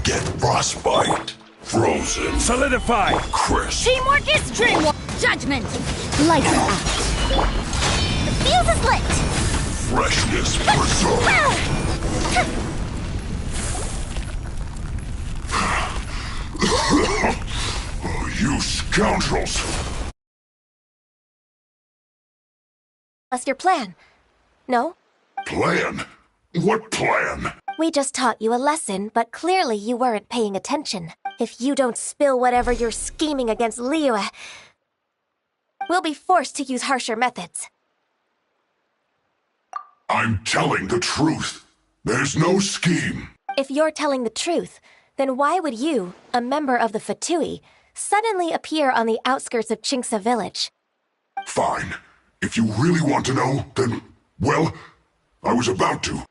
get frostbite. Frozen. Solidify! Crisp. Teamwork is dreamwork. Judgment. Lights out. The fuse is lit. Freshness preserved. Oh, you scoundrels! What's your plan? No? Plan? What plan? We just taught you a lesson, but clearly you weren't paying attention. If you don't spill whatever you're scheming against Liyue, we'll be forced to use harsher methods. I'm telling the truth. There's no scheme. If you're telling the truth, then why would you, a member of the Fatui, suddenly appear on the outskirts of Chinksa village? Fine. If you really want to know, then, well, I was about to.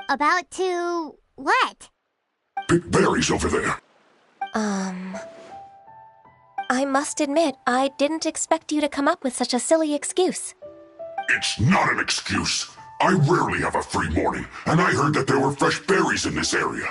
About to... what? Pick berries over there. I must admit, I didn't expect you to come up with such a silly excuse. It's not an excuse. I rarely have a free morning, and I heard that there were fresh berries in this area.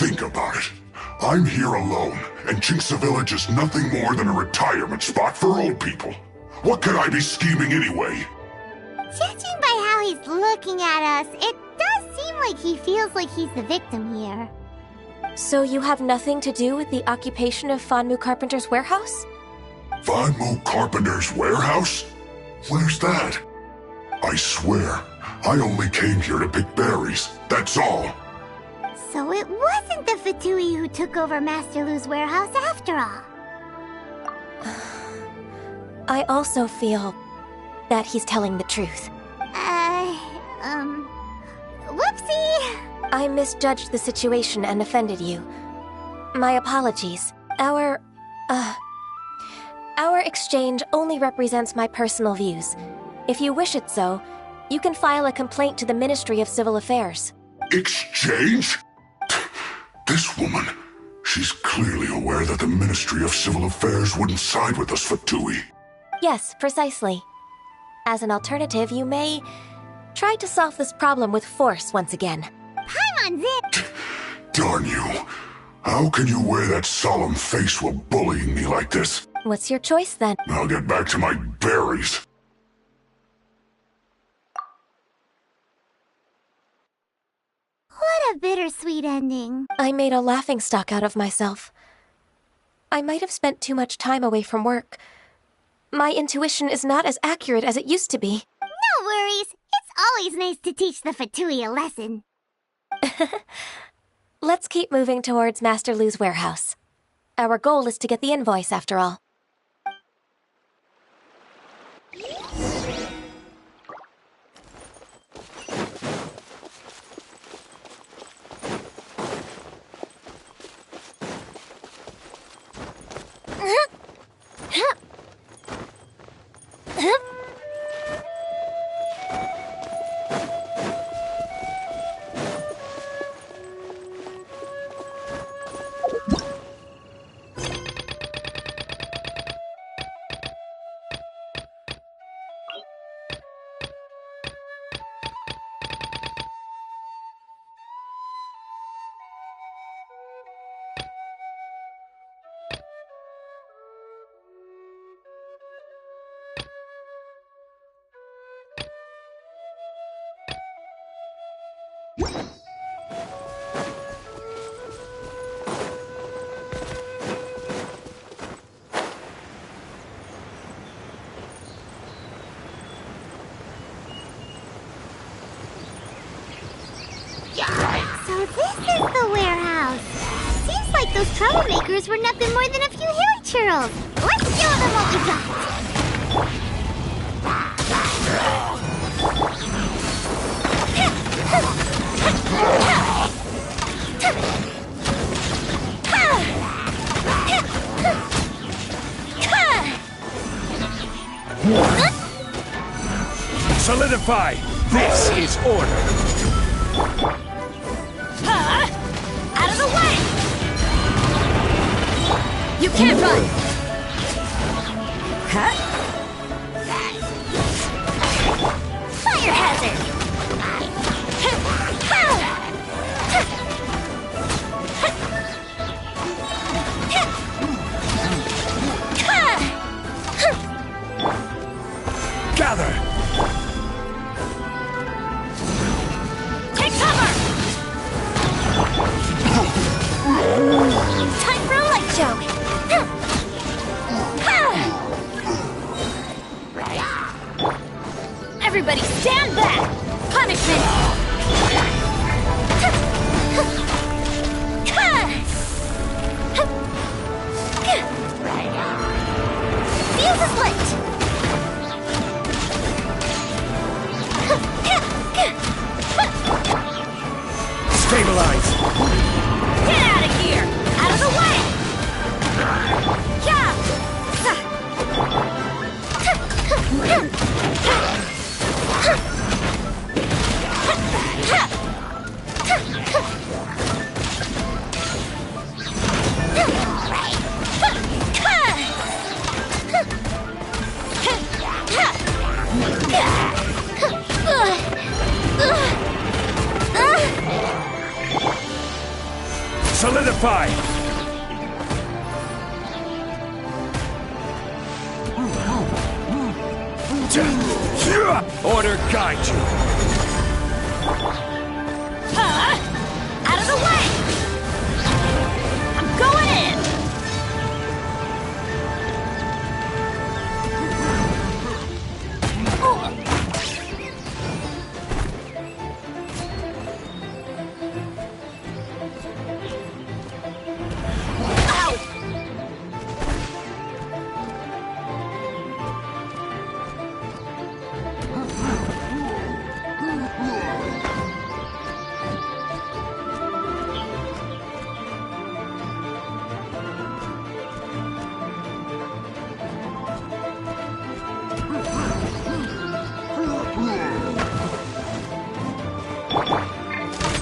Think about it. I'm here alone, and Chinxa Village is nothing more than a retirement spot for old people. What could I be scheming anyway? Judging by how he's looking at us, it does seem like he feels like he's the victim here. So you have nothing to do with the occupation of Fanmu Carpenter's warehouse? Fanmu Carpenter's warehouse? Where's that? I swear, I only came here to pick berries, that's all. So it wasn't the Fatui who took over Master Lu's warehouse after all. I also feel that he's telling the truth. Whoopsie! I misjudged the situation and offended you. My apologies. Our exchange only represents my personal views. If you wish it so, you can file a complaint to the Ministry of Civil Affairs. Exchange? This woman, she's clearly aware that the Ministry of Civil Affairs wouldn't side with us, Fatui. Yes, precisely. As an alternative, you may try to solve this problem with force once again. Paimon Zip! Darn you. How can you wear that solemn face while bullying me like this? What's your choice then? I'll get back to my berries. What a bittersweet ending. I made a laughingstock out of myself. I might have spent too much time away from work. My intuition is not as accurate as it used to be. No worries. It's always nice to teach the Fatui a lesson. Let's keep moving towards Master Lu's warehouse. Our goal is to get the invoice, after all. So this is the warehouse. Seems like those troublemakers were nothing more than a few hilly churls. Let's show them what we got. Solidify! This is order! Out of the way! You can't run! Fire hazard! Gather! Take cover! Time for a light show! Everybody stand back! Punishment! Fuse is lit! Stabilize! Get out of here! Out of the way! Yeah! solidify! Order guide you! Out of the way! I'm going in!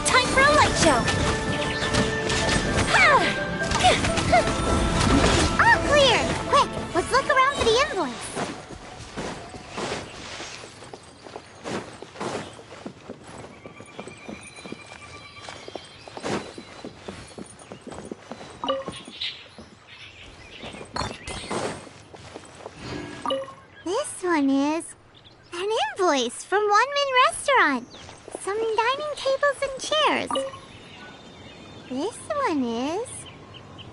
Time for a light show! All clear! Quick, let's look around for the invoice. This one is an invoice from One Min Restaurant. Some dining tables and chairs. This one is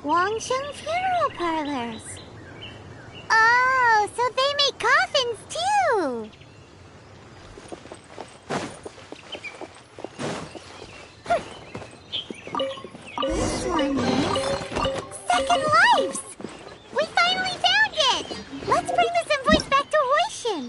Wangsheng Funeral Parlors. Oh, so they make coffins too. This one is Second Lives. We finally found it. Let's bring this invoice back to Hoishin.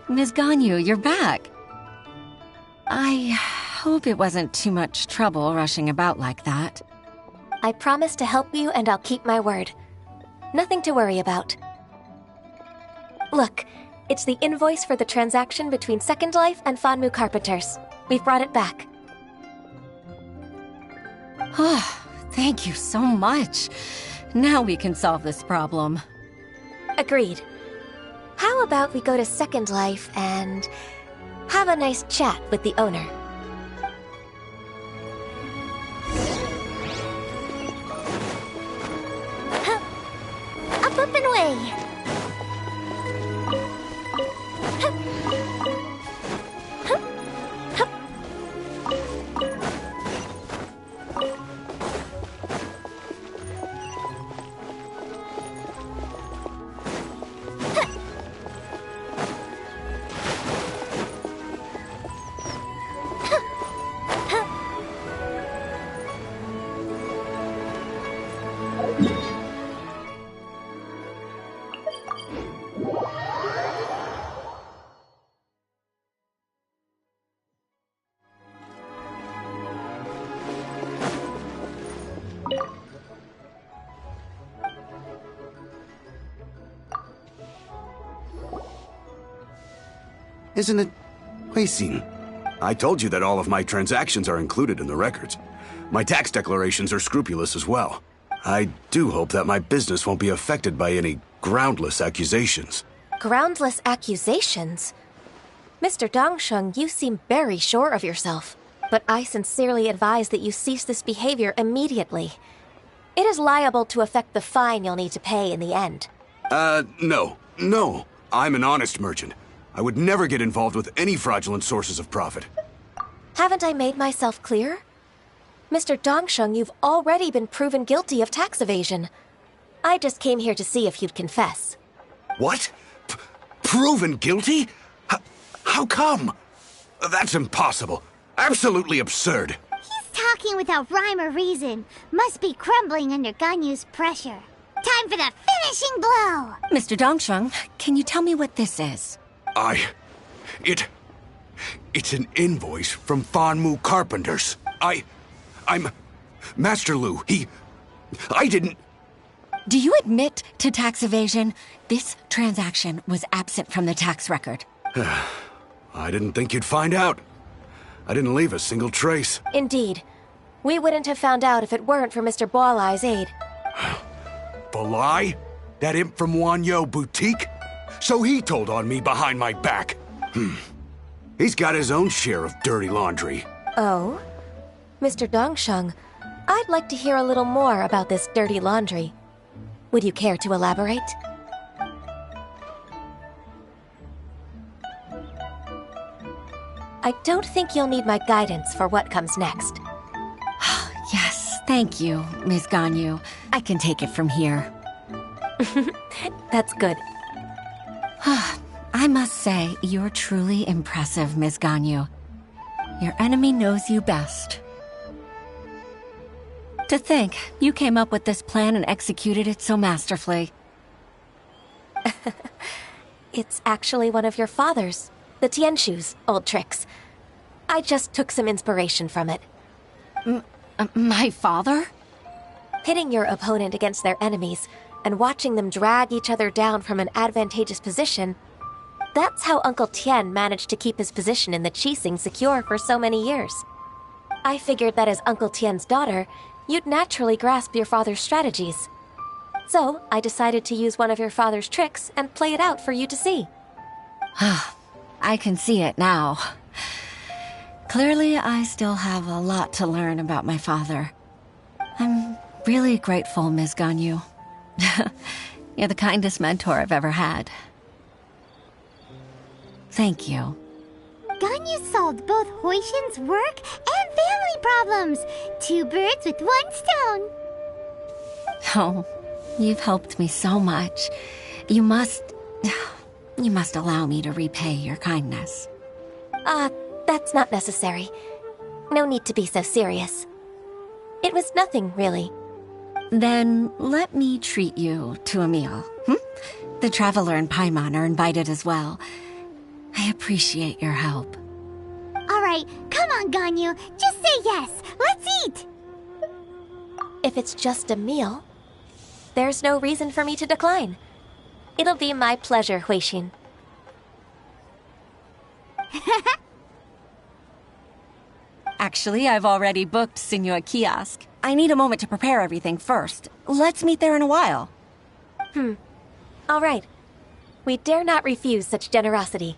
Ms. Ganyu, you're back. I hope it wasn't too much trouble rushing about like that. I promise to help you and I'll keep my word. Nothing to worry about. Look, it's the invoice for the transaction between Second Life and Fanmu Carpenters. We've brought it back. Oh, thank you so much. Now we can solve this problem. Agreed. How about we go to Second Life and have a nice chat with the owner? Up and away! Isn't it... Huixin? I told you that all of my transactions are included in the records. My tax declarations are scrupulous as well. I do hope that my business won't be affected by any groundless accusations. Groundless accusations? Mr. Dongsheng, you seem very sure of yourself. But I sincerely advise that you cease this behavior immediately. It is liable to affect the fine you'll need to pay in the end. No. No. I'm an honest merchant. I would never get involved with any fraudulent sources of profit. Haven't I made myself clear? Mr. Dongsheng, you've already been proven guilty of tax evasion. I just came here to see if you'd confess. What? Proven guilty? How come? That's impossible. Absolutely absurd. He's talking without rhyme or reason. Must be crumbling under Ganyu's pressure. Time for the finishing blow! Mr. Dongsheng, can you tell me what this is? It's an invoice from Fanmu Carpenters. I'm Master Lu. I didn't... Do you admit to tax evasion? This transaction was absent from the tax record. I didn't think you'd find out. I didn't leave a single trace. Indeed. We wouldn't have found out if it weren't for Mr. Balai's aid. Balai? That imp from Wanyo Boutique? So he told on me behind my back. He's got his own share of dirty laundry. Oh? Mr. Dongsheng, I'd like to hear a little more about this dirty laundry. Would you care to elaborate? I don't think you'll need my guidance for what comes next. Yes, thank you, Ms. Ganyu. I can take it from here. That's good. I must say, you're truly impressive, Ms. Ganyu. Your enemy knows you best. To think, you came up with this plan and executed it so masterfully. It's actually one of your father's, the Tianshu's, old tricks. I just took some inspiration from it. My father? Pitting your opponent against their enemies and watching them drag each other down from an advantageous position, that's how Uncle Tien managed to keep his position in the Qixing secure for so many years. I figured that as Uncle Tien's daughter, you'd naturally grasp your father's strategies. So, I decided to use one of your father's tricks and play it out for you to see. I can see it now. Clearly, I still have a lot to learn about my father. I'm really grateful, Ms. Ganyu. You're the kindest mentor I've ever had. Thank you. Ganyu solved both Huixin's work and family problems. 2 birds with 1 stone. Oh, you've helped me so much. You must allow me to repay your kindness. That's not necessary. No need to be so serious. It was nothing, really. Then let me treat you to a meal. The Traveler and Paimon are invited as well. I appreciate your help. All right, come on, Ganyu. Just say yes. Let's eat. If it's just a meal, there's no reason for me to decline. It'll be my pleasure, Huixin. Actually, I've already booked Sinua Kiosk. I need a moment to prepare everything first. Let's meet there in a while. All right. We dare not refuse such generosity.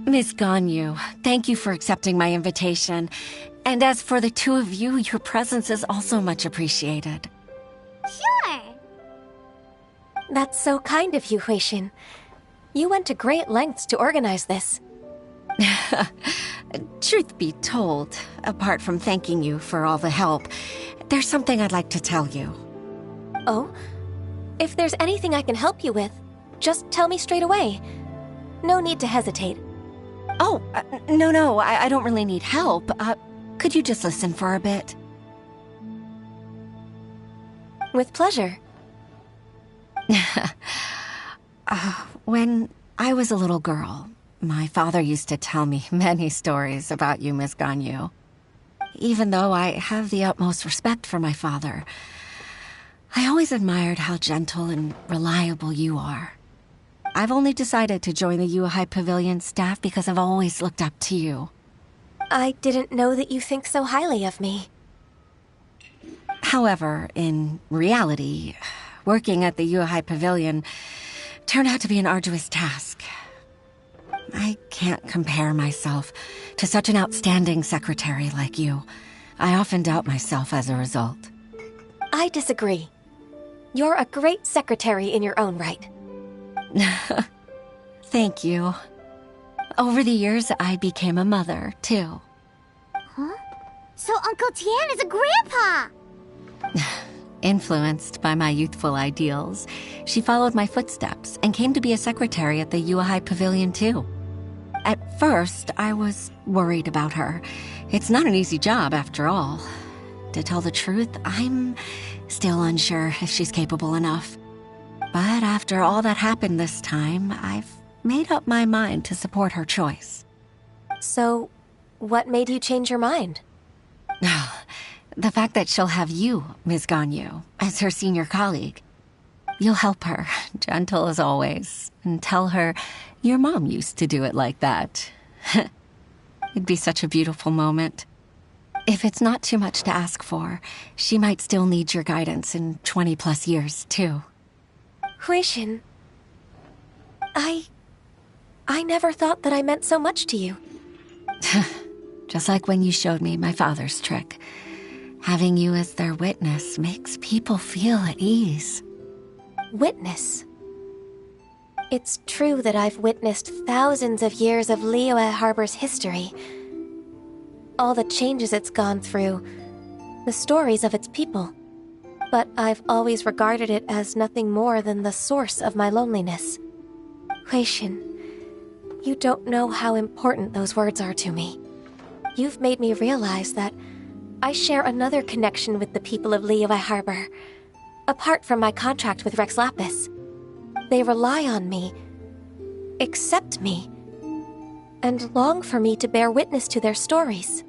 Miss Ganyu, thank you for accepting my invitation. And as for the 2 of you, your presence is also much appreciated. Sure. That's so kind of you, Huixin. You went to great lengths to organize this. Truth be told, apart from thanking you for all the help, there's something I'd like to tell you. Oh? If there's anything I can help you with, just tell me straight away. No need to hesitate. Oh, no, I don't really need help. Could you just listen for a bit? With pleasure. When I was a little girl, my father used to tell me many stories about you, Miss Ganyu. Even though I have the utmost respect for my father, I always admired how gentle and reliable you are. I've only decided to join the UHI Pavilion staff because I've always looked up to you. I didn't know that you think so highly of me. However, in reality, working at the UHI Pavilion turned out to be an arduous task. I can't compare myself to such an outstanding secretary like you. I often doubt myself as a result. I disagree. You're a great secretary in your own right. Thank you. Over the years, I became a mother, too. Huh? So Uncle Tian is a grandpa! Influenced by my youthful ideals, she followed my footsteps and came to be a secretary at the UHI Pavilion, too. At first, I was worried about her. It's not an easy job, after all. To tell the truth, I'm still unsure if she's capable enough. But after all that happened this time, I've made up my mind to support her choice. So, what made you change your mind? The fact that she'll have you, Ms. Ganyu, as her senior colleague. You'll help her, gentle as always, and tell her your mom used to do it like that. It'd be such a beautiful moment. If it's not too much to ask for, she might still need your guidance in 20+ years, too. Huixin, I never thought that I meant so much to you. Just like when you showed me my father's trick. Having you as their witness makes people feel at ease. Witness? It's true that I've witnessed thousands of years of Liyue Harbor's history. All the changes it's gone through, the stories of its people. But I've always regarded it as nothing more than the source of my loneliness. Huixin, you don't know how important those words are to me. You've made me realize that I share another connection with the people of Liyue Harbor, apart from my contract with Rex Lapis. They rely on me, accept me, and long for me to bear witness to their stories.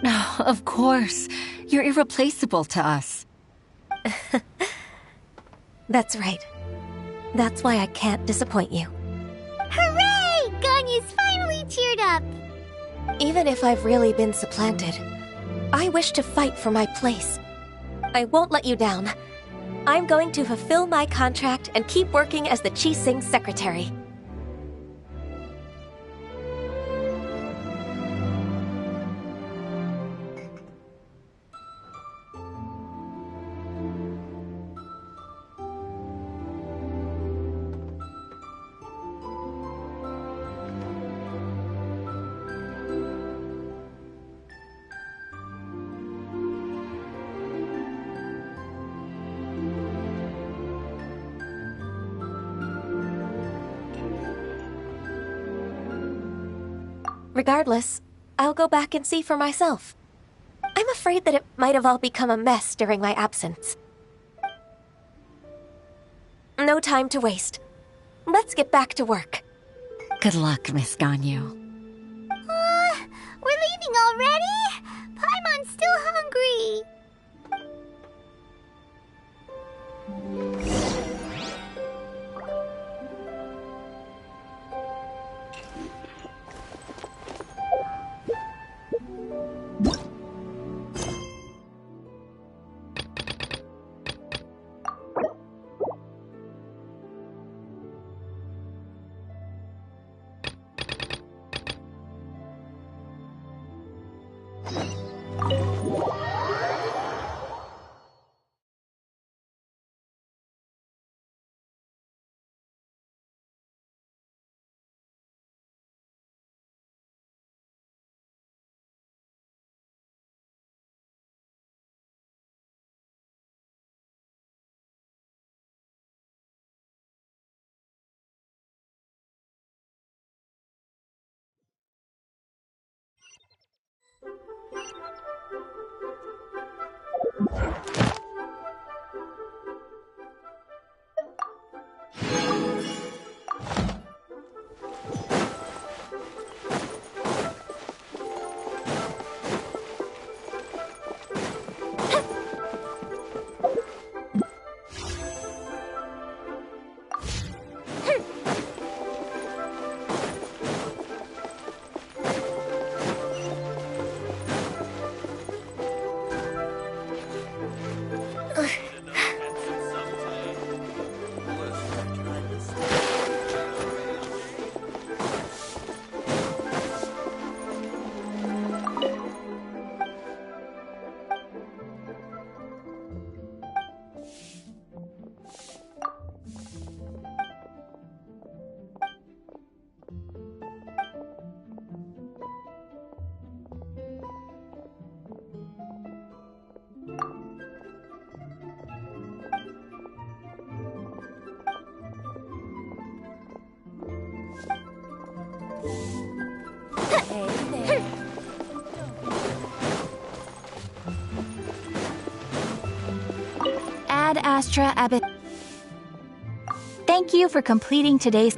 Oh, of course. You're irreplaceable to us. That's right. That's why I can't disappoint you. Hooray! Ganyu's finally cheered up! Even if I've really been supplanted, I wish to fight for my place. I won't let you down. I'm going to fulfill my contract and keep working as the Qixing secretary. Regardless, I'll go back and see for myself. I'm afraid that it might have all become a mess during my absence. No time to waste. Let's get back to work. Good luck, Miss Ganyu. We're leaving already? Paimon's still hungry. Ad Astra Abbott. Thank you for completing today's.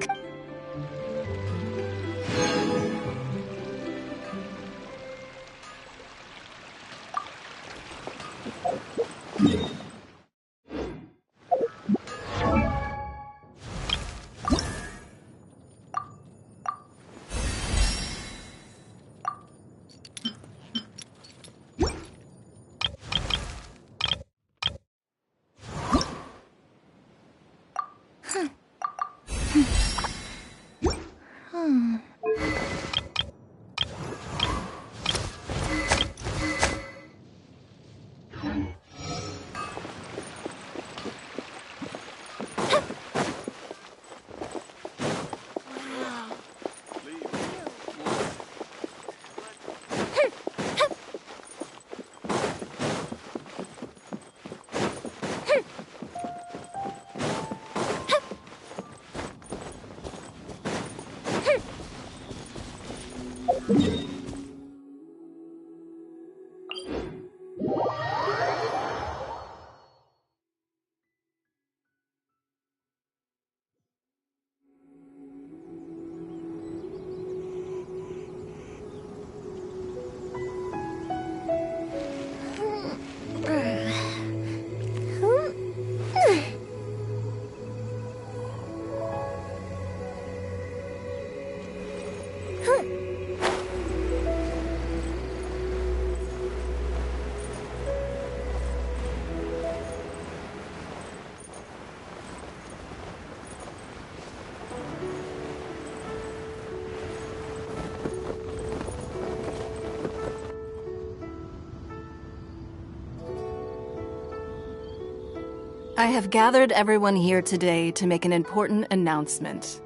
I have gathered everyone here today to make an important announcement.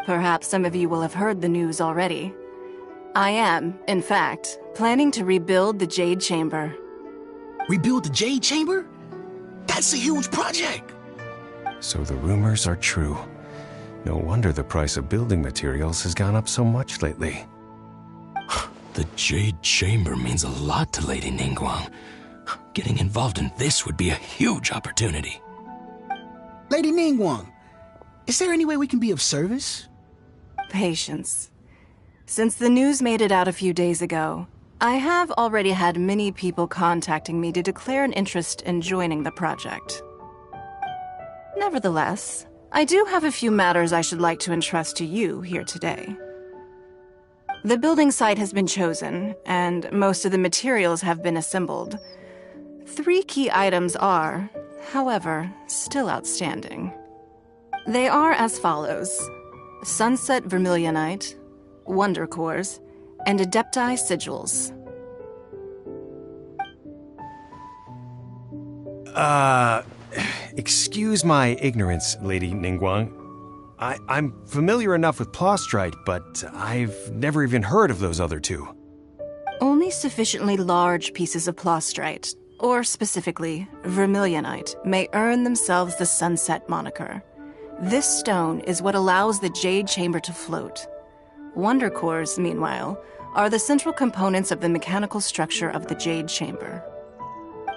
Perhaps some of you will have heard the news already. I am, in fact, planning to rebuild the Jade Chamber. Rebuild the Jade Chamber? That's a huge project! So the rumors are true. No wonder the price of building materials has gone up so much lately. The Jade Chamber means a lot to Lady Ningguang. Getting involved in this would be a huge opportunity. Lady Ningguang, is there any way we can be of service? Patience. Since the news made it out a few days ago, I have already had many people contacting me to declare an interest in joining the project. Nevertheless, I do have a few matters I should like to entrust to you here today. The building site has been chosen, and most of the materials have been assembled. 3 key items are, however, still outstanding. They are as follows: Sunset Vermilionite, Wonder Cores, and Adepti Sigils. Excuse my ignorance, Lady Ningguang. I'm familiar enough with Plostrite, but I've never even heard of those other 2. Only sufficiently large pieces of Plostrite, or specifically Vermilionite, may earn themselves the Sunset moniker. This stone is what allows the Jade Chamber to float. Wonder Cores, meanwhile, are the central components of the mechanical structure of the Jade Chamber.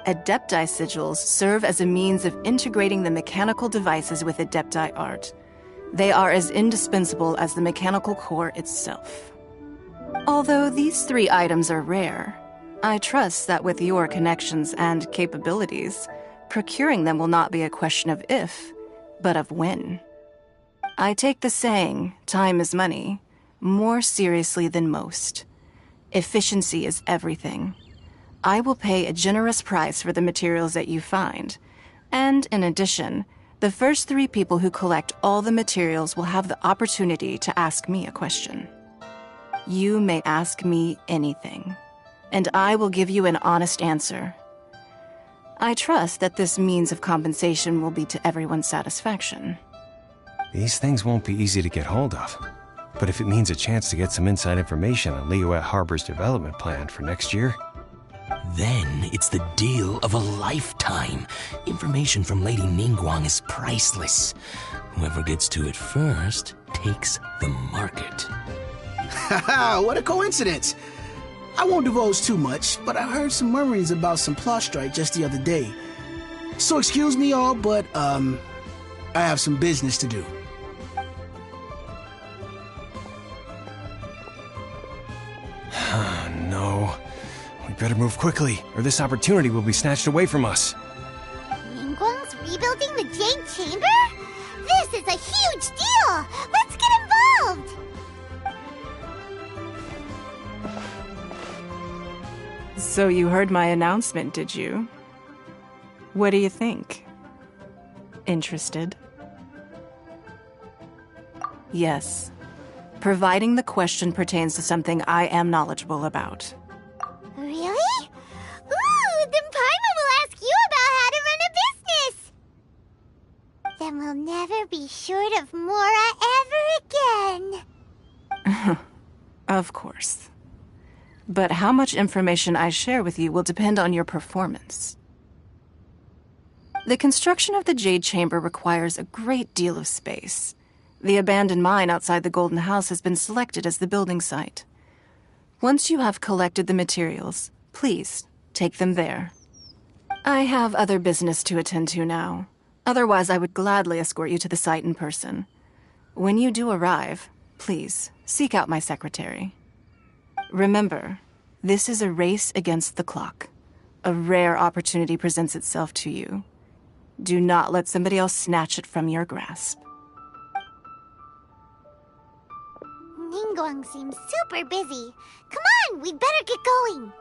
Adepti sigils serve as a means of integrating the mechanical devices with Adepti art. They are as indispensable as the mechanical core itself. Although these 3 items are rare, I trust that with your connections and capabilities, procuring them will not be a question of if, but of when. I take the saying, time is money, more seriously than most. Efficiency is everything. I will pay a generous price for the materials that you find, and in addition, the first 3 people who collect all the materials will have the opportunity to ask me a question. You may ask me anything, and I will give you an honest answer. I trust that this means of compensation will be to everyone's satisfaction. These things won't be easy to get hold of. But if it means a chance to get some inside information on Liyue Harbor's development plan for next year... Then it's the deal of a lifetime. Information from Lady Ningguang is priceless. Whoever gets to it first takes the market. Haha, what a coincidence! I won't divulge too much, but I heard some murmurings about some plot strike just the other day. So excuse me all, but, I have some business to do. No. We better move quickly, or this opportunity will be snatched away from us. Ningguang's rebuilding the Jade Chamber? This is a huge deal! Let's get involved! So you heard my announcement, did you? What do you think? Interested? Yes. Providing the question pertains to something I am knowledgeable about. Really? Ooh, then Paimon will ask you about how to run a business! Then we'll never be short of Mora ever again. Of course. But how much information I share with you will depend on your performance. The construction of the Jade Chamber requires a great deal of space. The abandoned mine outside the Golden House has been selected as the building site. Once you have collected the materials, please take them there. I have other business to attend to now. Otherwise, I would gladly escort you to the site in person. When you do arrive, please seek out my secretary. Remember, this is a race against the clock. A rare opportunity presents itself to you. Do not let somebody else snatch it from your grasp. Ningguang seems super busy. Come on, we'd better get going.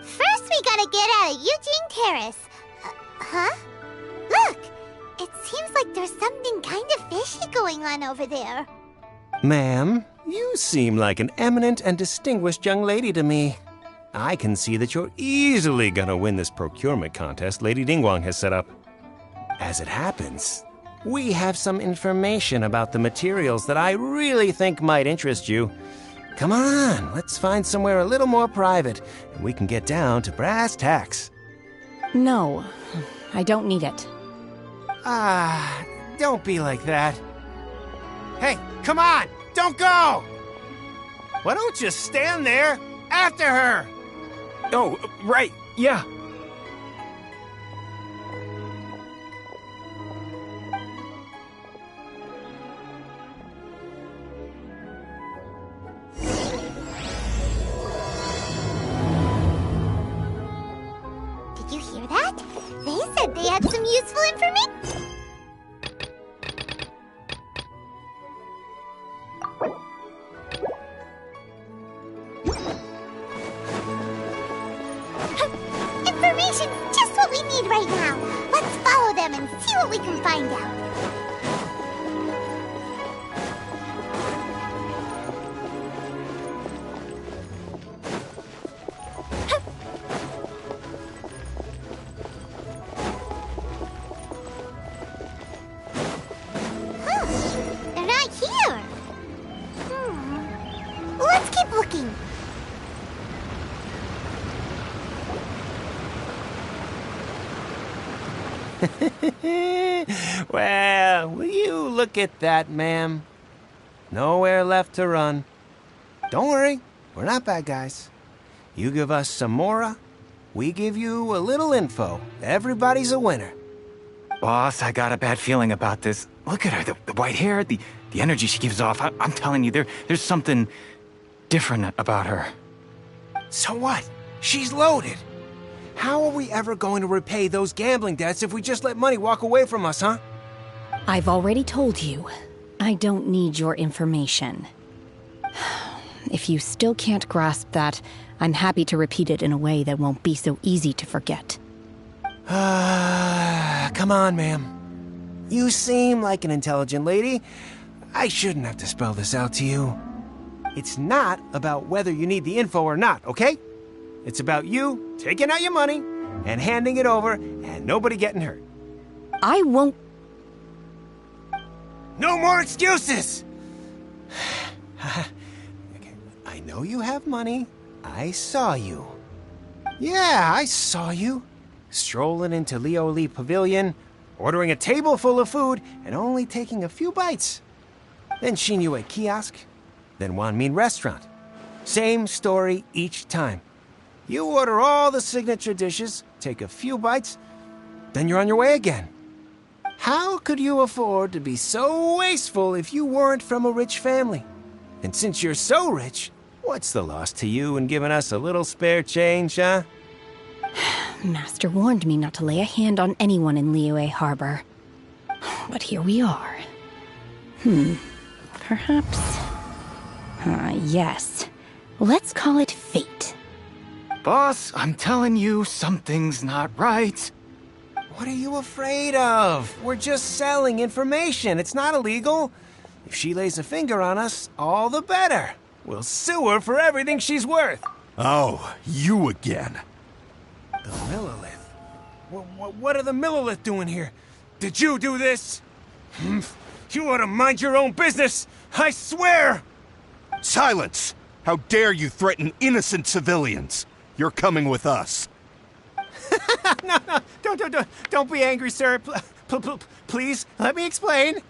First, we gotta get out of Eugene Terrace. Huh? Look! It seems like there's something kind of fishy going on over there. Ma'am, you seem like an eminent and distinguished young lady to me. I can see that you're easily gonna win this procurement contest Lady Ningguang has set up. As it happens, we have some information about the materials that I really think might interest you. Come on, let's find somewhere a little more private, and we can get down to brass tacks. No, I don't need it. Don't be like that. Hey, come on, don't go! Why don't you stand there after her? Oh, right, yeah. Did you hear that? They said they had some useful information. Information's just what we need right now. Let's follow them and see what we can find out. They're not here. Let's keep looking. Well, will you look at that, ma'am? Nowhere left to run. Don't worry, we're not bad guys. You give us some Mora, We give you a little info. Everybody's a winner. Boss, I got a bad feeling about this. Look at her, the white hair, the energy she gives off. I'm telling you, there's something different about her. So what? She's loaded. How are we ever going to repay those gambling debts if we just let money walk away from us, huh? I've already told you, I don't need your information. If you still can't grasp that, I'm happy to repeat it in a way that won't be so easy to forget. Come on, ma'am. You seem like an intelligent lady. I shouldn't have to spell this out to you. It's not about whether you need the info or not, okay? It's about you taking out your money and handing it over and nobody getting hurt. I won't... No more excuses! I know you have money. I saw you. Yeah, I saw you. Strolling into Leo Lee Pavilion, ordering a table full of food, and only taking a few bites. Then Shinue Kiosk, then Wanmin Restaurant. Same story each time. You order all the signature dishes, take a few bites, then you're on your way again. How could you afford to be so wasteful if you weren't from a rich family? And since you're so rich, what's the loss to you in giving us a little spare change, huh? Master warned me not to lay a hand on anyone in Liyue Harbor. But here we are. Perhaps... yes. Let's call it fate. Boss, I'm telling you, something's not right. What are you afraid of? We're just selling information. It's not illegal. If she lays a finger on us, all the better. We'll sue her for everything she's worth. Oh, you again. The Millilith? What are the Millilith doing here? Did you do this? You ought to mind your own business! I swear! Silence! How dare you threaten innocent civilians? You're coming with us. No, don't be angry, sir. Please, let me explain.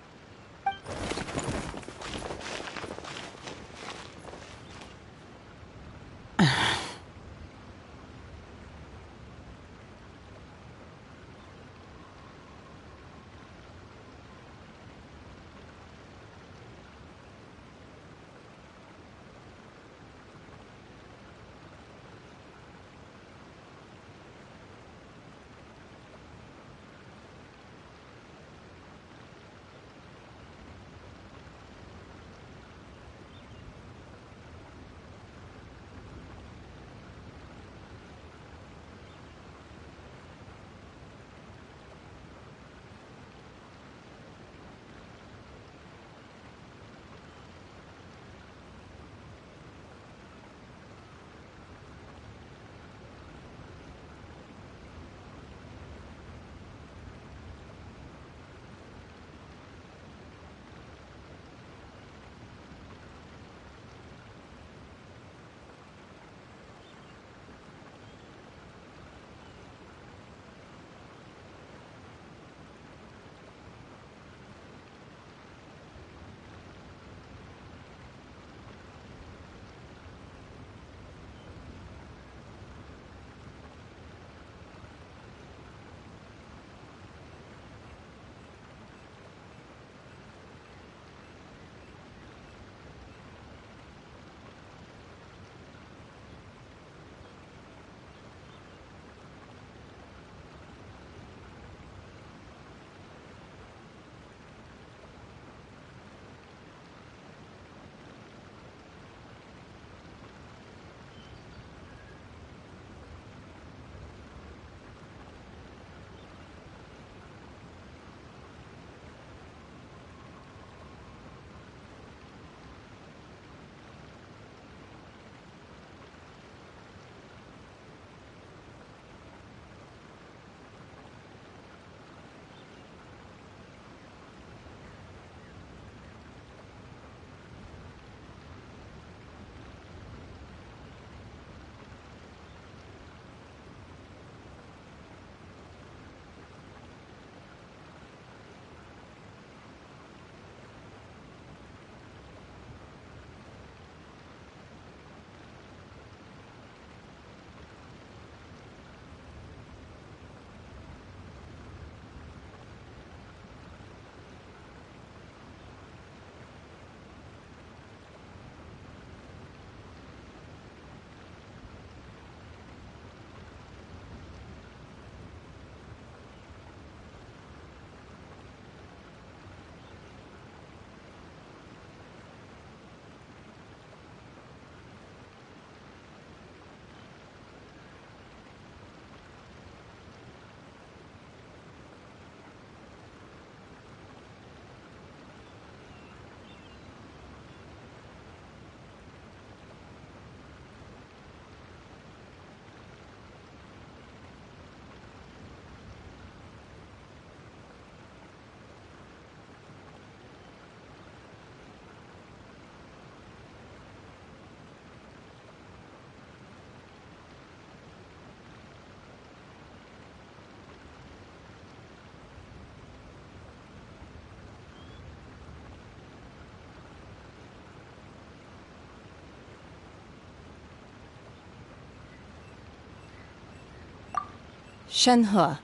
Shenhe.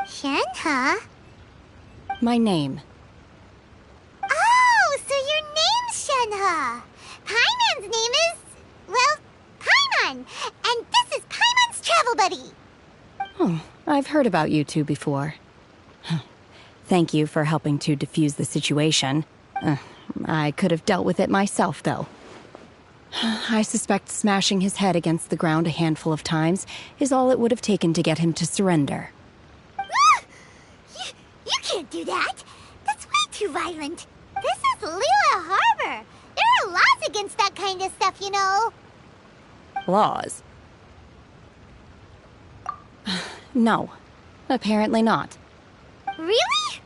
Shenhe? My name. Oh, so your name's Shenhe. Paimon's name is, well, Paimon. And this is Paimon's travel buddy. Oh, I've heard about you two before. Thank you for helping to defuse the situation. I could have dealt with it myself, though. I suspect smashing his head against the ground a handful of times is all it would have taken to get him to surrender. You can't do that. That's way too violent. This is Liyue Harbor. There are laws against that kind of stuff, you know. Laws? No, apparently not. Really?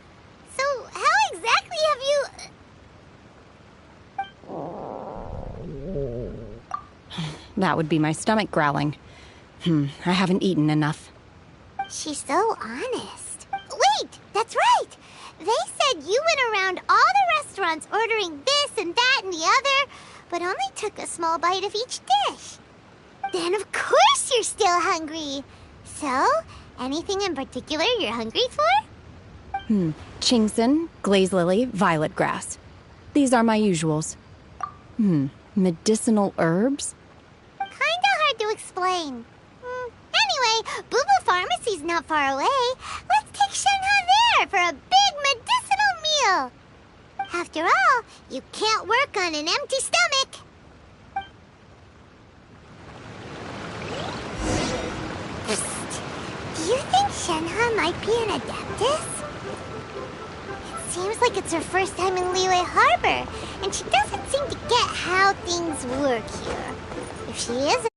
So how exactly have you... That would be my stomach growling. I haven't eaten enough. She's so honest. Wait, that's right. They said you went around all the restaurants ordering this and that and the other, but only took a small bite of each dish. Then of course you're still hungry. So, anything in particular you're hungry for? Chingson, glaze lily, violet grass. These are my usuals. Medicinal herbs? Kinda hard to explain. Anyway, Boo Boo Pharmacy's not far away. Let's take Shenhe there for a big medicinal meal. After all, you can't work on an empty stomach. Do you think Shenhe might be an Adeptus? It seems like it's her first time in Liyue Harbor, and she doesn't seem to get how things work here. If she is